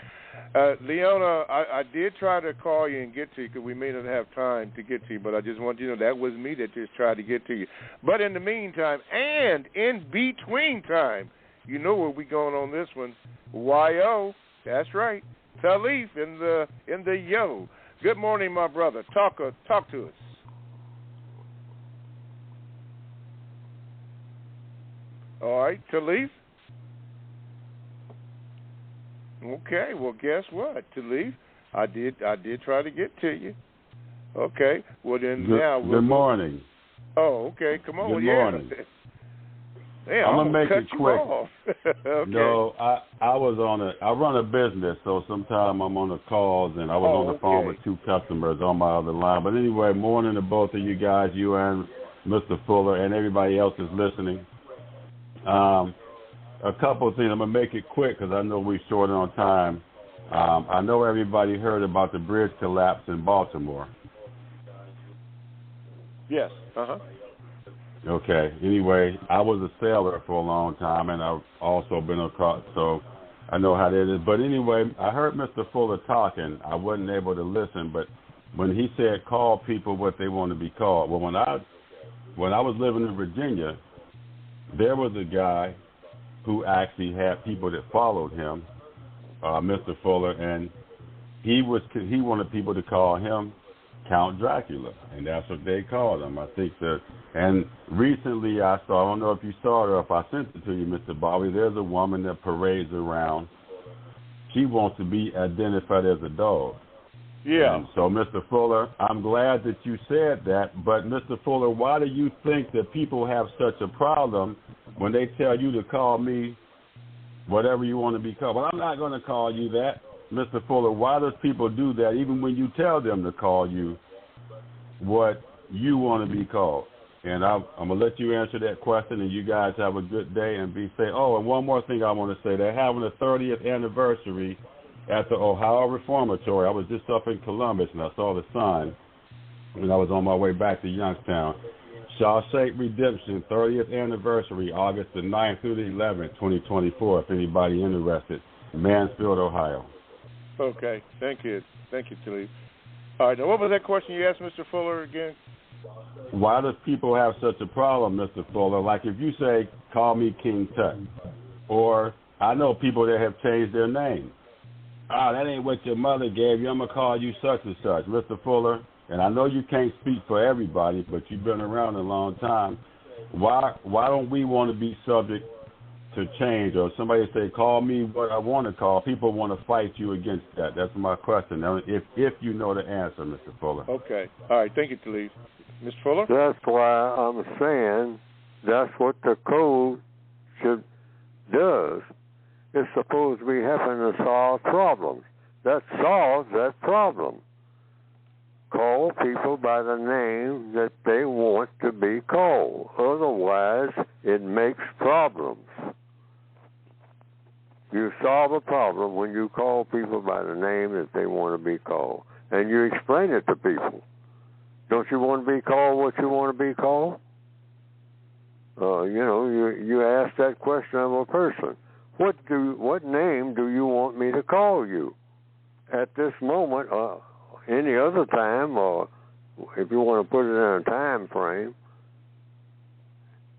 Leona, I did try to call you and get to you because we may not have time to get to you, but I just want you to know that was me that just tried to get to you. But in the meantime, and in between time, you know where we going on this one. Y-O, that's right. Talif in the yo. Good morning, my brother. Talk to us. All right, Talif. Okay, well, guess what, Talif? I did try to get to you. Okay, well then Good morning. Oh, okay, come on. Good morning. Yeah, I'm gonna make it quick. Okay. No, I run a business, so sometimes I'm on the calls, and I was on the phone with two customers on my other line. But anyway, morning to both of you guys, you and Mr. Fuller, and everybody else is listening. A couple of things. I'm going to make it quick because I know we're short on time. I know everybody heard about the bridge collapse in Baltimore. Yes. Uh-huh. Okay. Anyway, I was a sailor for a long time, and I've also been across, so I know how that is. But anyway, I heard Mr. Fuller talking. I wasn't able to listen, but when he said call people what they want to be called, well, when I was living in Virginia, there was a guy who actually had people that followed him, Mr. Fuller, and he wanted people to call him Count Dracula, and that's what they called him. I think and recently I don't know if you saw it or if I sent it to you, Mr. Bobby, there's a woman that parades around. She wants to be identified as a dog. Yeah. So, Mr. Fuller, I'm glad that you said that, but, Mr. Fuller, why do you think that people have such a problem when they tell you to call me whatever you want to be called? Well, I'm not going to call you that. Mr. Fuller, why does people do that even when you tell them to call you what you want to be called? And I'm going to let you answer that question, and you guys have a good day and be safe. Oh, and one more thing I want to say. They're having a 30th anniversary at the Ohio Reformatory. I was just up in Columbus, and I saw the sign when I was on my way back to Youngstown. Shawshank Redemption, 30th anniversary, August the 9th through the 11th, 2024, if anybody interested. Mansfield, Ohio. Okay. Thank you, Talib. All right. Now, what was that question you asked Mr. Fuller again? Why does people have such a problem, Mr. Fuller? Like if you say, call me King Tut, or I know people that have changed their name. That ain't what your mother gave you. I'm going to call you such and such, Mr. Fuller. And I know you can't speak for everybody, but you've been around a long time. Why don't we want to be subject to change? Or somebody say, call me what I want to call. People want to fight you against that. That's my question. Now, if you know the answer, Mr. Fuller. Okay. All right. Thank you, Talib. Mr. Fuller? That's why I'm saying that's what the code does. It's supposed to be helping to solve problems. That solves that problem. Call people by the name that they want to be called. Otherwise, it makes problems. You solve a problem when you call people by the name that they want to be called. And you explain it to people. Don't you want to be called what you want to be called? You ask that question of a person. What name do you want me to call you? At this moment, any other time, or if you want to put it in a time frame,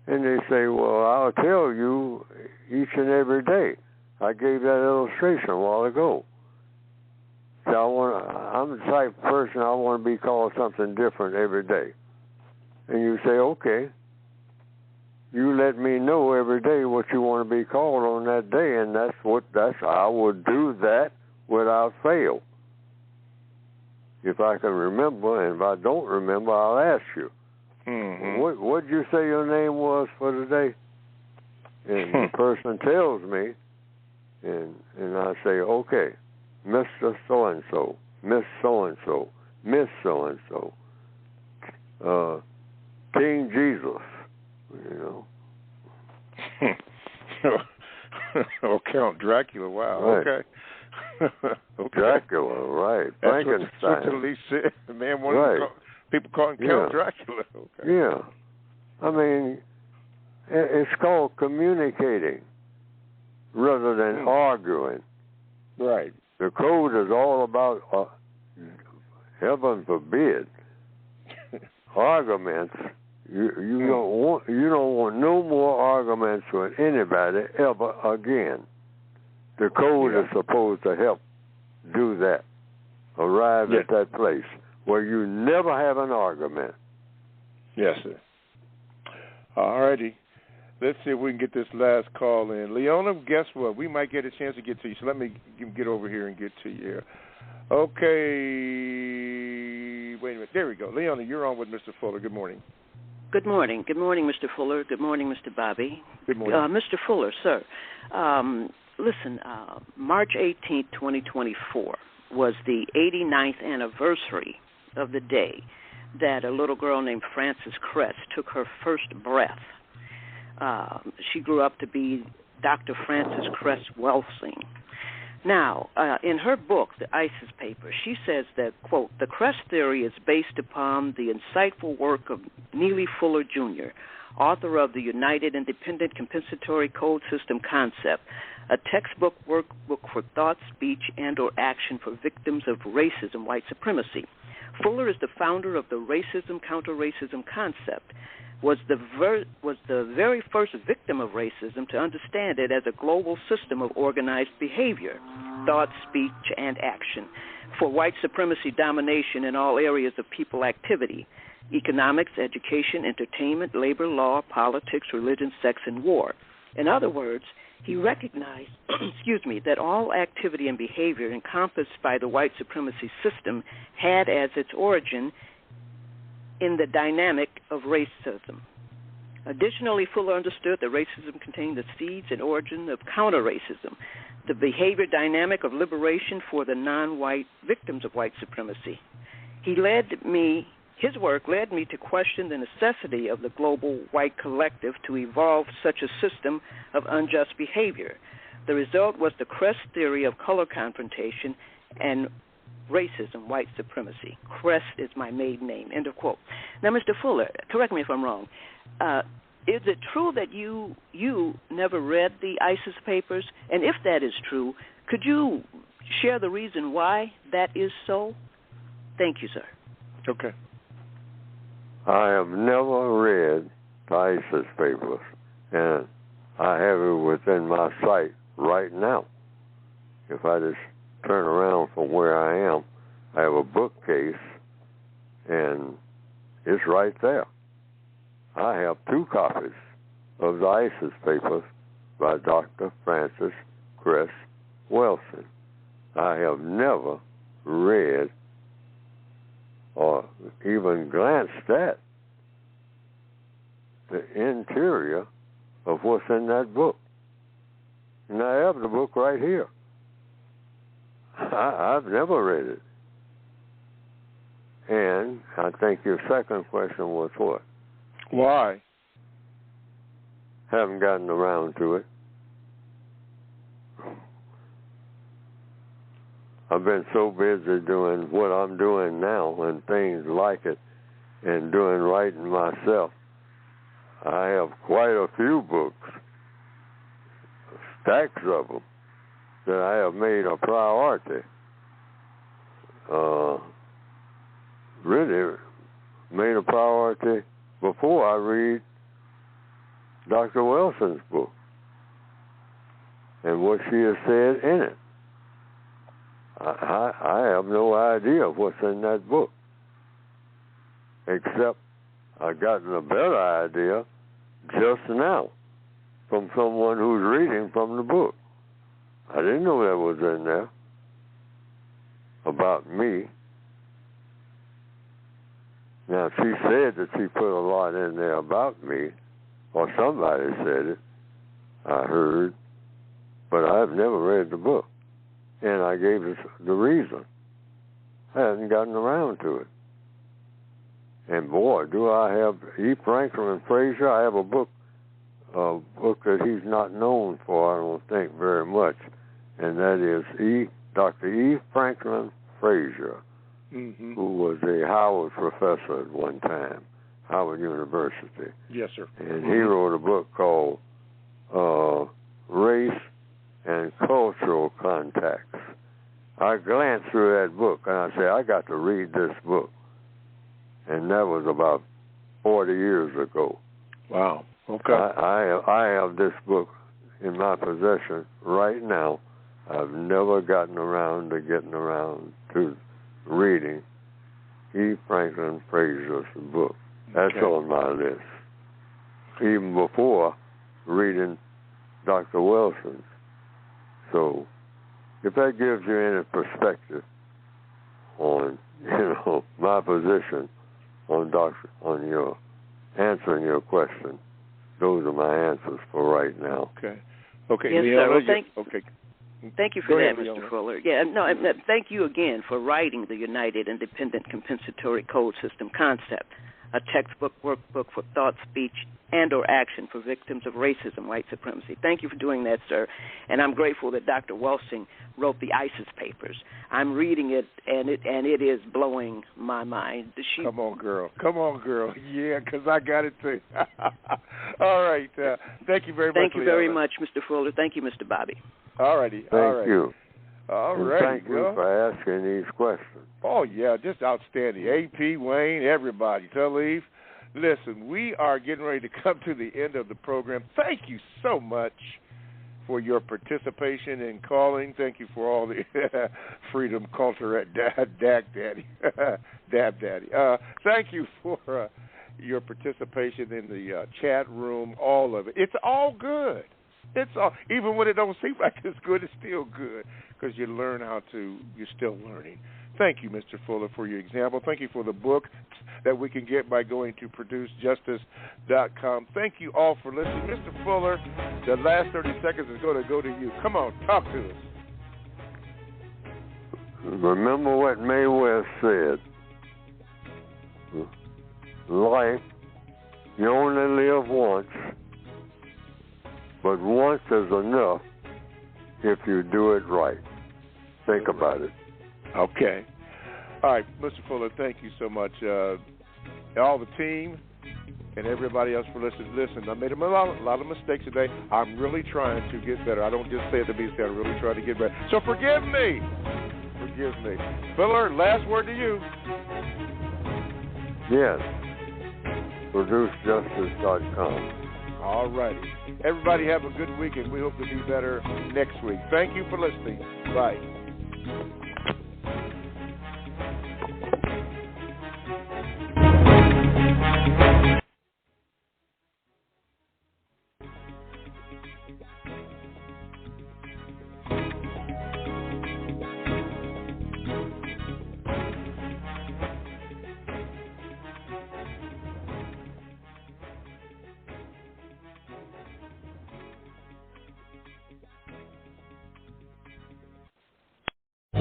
and they say, well, I'll tell you each and every day. I gave that illustration a while ago. So I'm the type of person I want to be called something different every day. And you say, okay, you let me know every day what you want to be called on that day, and I would do that without fail. If I can remember, and if I don't remember, I'll ask you. Mm-hmm. What'd you say your name was for today? And the person tells me, and I say, okay, Mr. So-and-so, Miss So-and-so, Miss So-and-so, King Jesus, Oh, Count Dracula, wow, right. Okay. Okay. Dracula, right. Frankenstein. That's what Lee said. The man wanted to call, people call him Count Dracula. Okay. Yeah. I mean, it's called communicating rather than arguing. Right. The code is all about, heaven forbid, arguments. You don't want no more arguments with anybody ever again. The code is supposed to help do that, arrive at that place where you never have an argument. Yes, sir. All righty. Let's see if we can get this last call in. Leona, guess what? We might get a chance to get to you, so let me get over here and get to you here. Okay. Wait a minute. There we go. Leona, you're on with Mr. Fuller. Good morning. Good morning. Good morning, Mr. Fuller. Good morning, Mr. Bobby. Good morning. Mr. Fuller, sir, listen, March 18th, 2024 was the 89th anniversary of the day that a little girl named Frances Cress took her first breath. She grew up to be Dr. Frances Cress Welsing. Now, in her book, The ISIS Papers, she says that, quote, the Cress theory is based upon the insightful work of Neely Fuller, Jr., author of the United Independent Compensatory Code System Concept, a textbook workbook for thought, speech, and or action for victims of racism, white supremacy. Fuller is the founder of the racism, counter-racism concept, was the very first victim of racism to understand it as a global system of organized behavior, thought, speech, and action for white supremacy domination in all areas of people activity: economics, education, entertainment, labor, law, politics, religion, sex, and war. In other words, he recognized, that all activity and behavior encompassed by the white supremacy system had as its origin in the dynamic of racism. Additionally, Fuller understood that racism contained the seeds and origin of counter-racism, the behavior dynamic of liberation for the non-white victims of white supremacy. His work led me to question the necessity of the global white collective to evolve such a system of unjust behavior. The result was the Cress theory of color confrontation and racism, white supremacy. Cress is my maiden name, end of quote. Now, Mr. Fuller, correct me if I'm wrong. Is it true that you never read the ISIS papers? And if that is true, could you share the reason why that is so? Thank you, sir. Okay. I have never read the ISIS papers, and I have it within my sight right now. If I just turn around from where I am, I have a bookcase, and it's right there. I have 2 copies of the ISIS papers by Dr. Francis Chris Wilson. I have never read or even glanced at the interior of what's in that book. And I have the book right here. I've never read it. And I think your second question was what? Why? Haven't gotten around to it. I've been so busy doing what I'm doing now and things like it and doing writing myself. I have quite a few books, stacks of them, that I have made a priority. Really made a priority before I read Dr. Wilson's book and what she has said in it. I have no idea what's in that book, except I've gotten a better idea just now from someone who's reading from the book. I didn't know that was in there about me. Now, she said that she put a lot in there about me, or somebody said it, I heard, but I've never read the book. And I gave us the reason. I hadn't gotten around to it. And boy, do I have E. Franklin Frazier. I have a book that he's not known for, I don't think, very much, and that is Dr. E. Franklin Frazier, who was a Howard professor at one time, Howard University. Yes, sir. And he wrote a book called Race and Cultural Contacts. I glanced through that book, and I said, I got to read this book. And that was about 40 years ago. Wow. Okay. I have this book in my possession right now. I've never gotten around to reading E. Franklin Frazier's book. That's on my list. Even before reading Dr. Wilson's. So, if that gives you any perspective on, my position on your answering your question, those are my answers for right now. Okay. Yes, Leona, sir. Well, thank you for that, Mr. Leona. Fuller. Yeah, no, thank you again for writing the United Independent Compensatory Code System concept, a textbook workbook for thought, speech, and or action for victims of racism, white supremacy. Thank you for doing that, sir. And I'm grateful that Dr. Welsing wrote the ISIS papers. I'm reading it, and it is blowing my mind. Come on, girl. Yeah, because I got it too. All right. Thank you very much, Thank you very much, Mr. Fuller. Thank you, Mr. Bobby. All righty. Thank you. All right. Thank you for asking these questions. Oh, yeah, just outstanding. AP, Wayne, everybody. Talib, listen, we are getting ready to come to the end of the program. Thank you so much for your participation in calling. Thank you for all the freedom culture at Dab Daddy. Thank you for your participation in the chat room, all of it. It's all good. It's all, even when it don't seem like it's good, it's still good because you learn you're still learning. Thank you, Mr. Fuller, for your example. Thank you for the book that we can get by going to producejustice.com. Thank you all for listening. Mr. Fuller, the last 30 seconds is going to go to you. Come on, talk to us. Remember what Mae West said. Life, you only live once, but once is enough if you do it right. Think about it. Okay. All right, Mr. Fuller, thank you so much. All the team, and everybody else for listening. Listen, I made a lot of mistakes today. I'm really trying to get better. I don't just say it to be said. I'm really trying to get better. So forgive me. Forgive me. Fuller, last word to you. Yes. ProduceJustice.com. All righty. Everybody have a good week, and we hope to be better next week. Thank you for listening. Bye.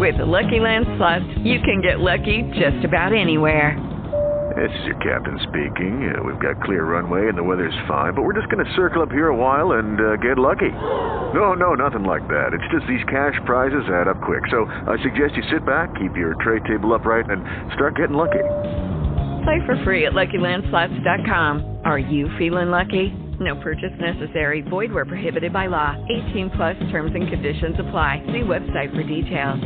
With the Lucky Land Slots, you can get lucky just about anywhere. This is your captain speaking. We've got clear runway and the weather's fine, but we're just going to circle up here a while and get lucky. No, nothing like that. It's just these cash prizes add up quick. So I suggest you sit back, keep your tray table upright, and start getting lucky. Play for free at LuckyLandSlots.com. Are you feeling lucky? No purchase necessary. Void where prohibited by law. 18+ terms and conditions apply. See website for details.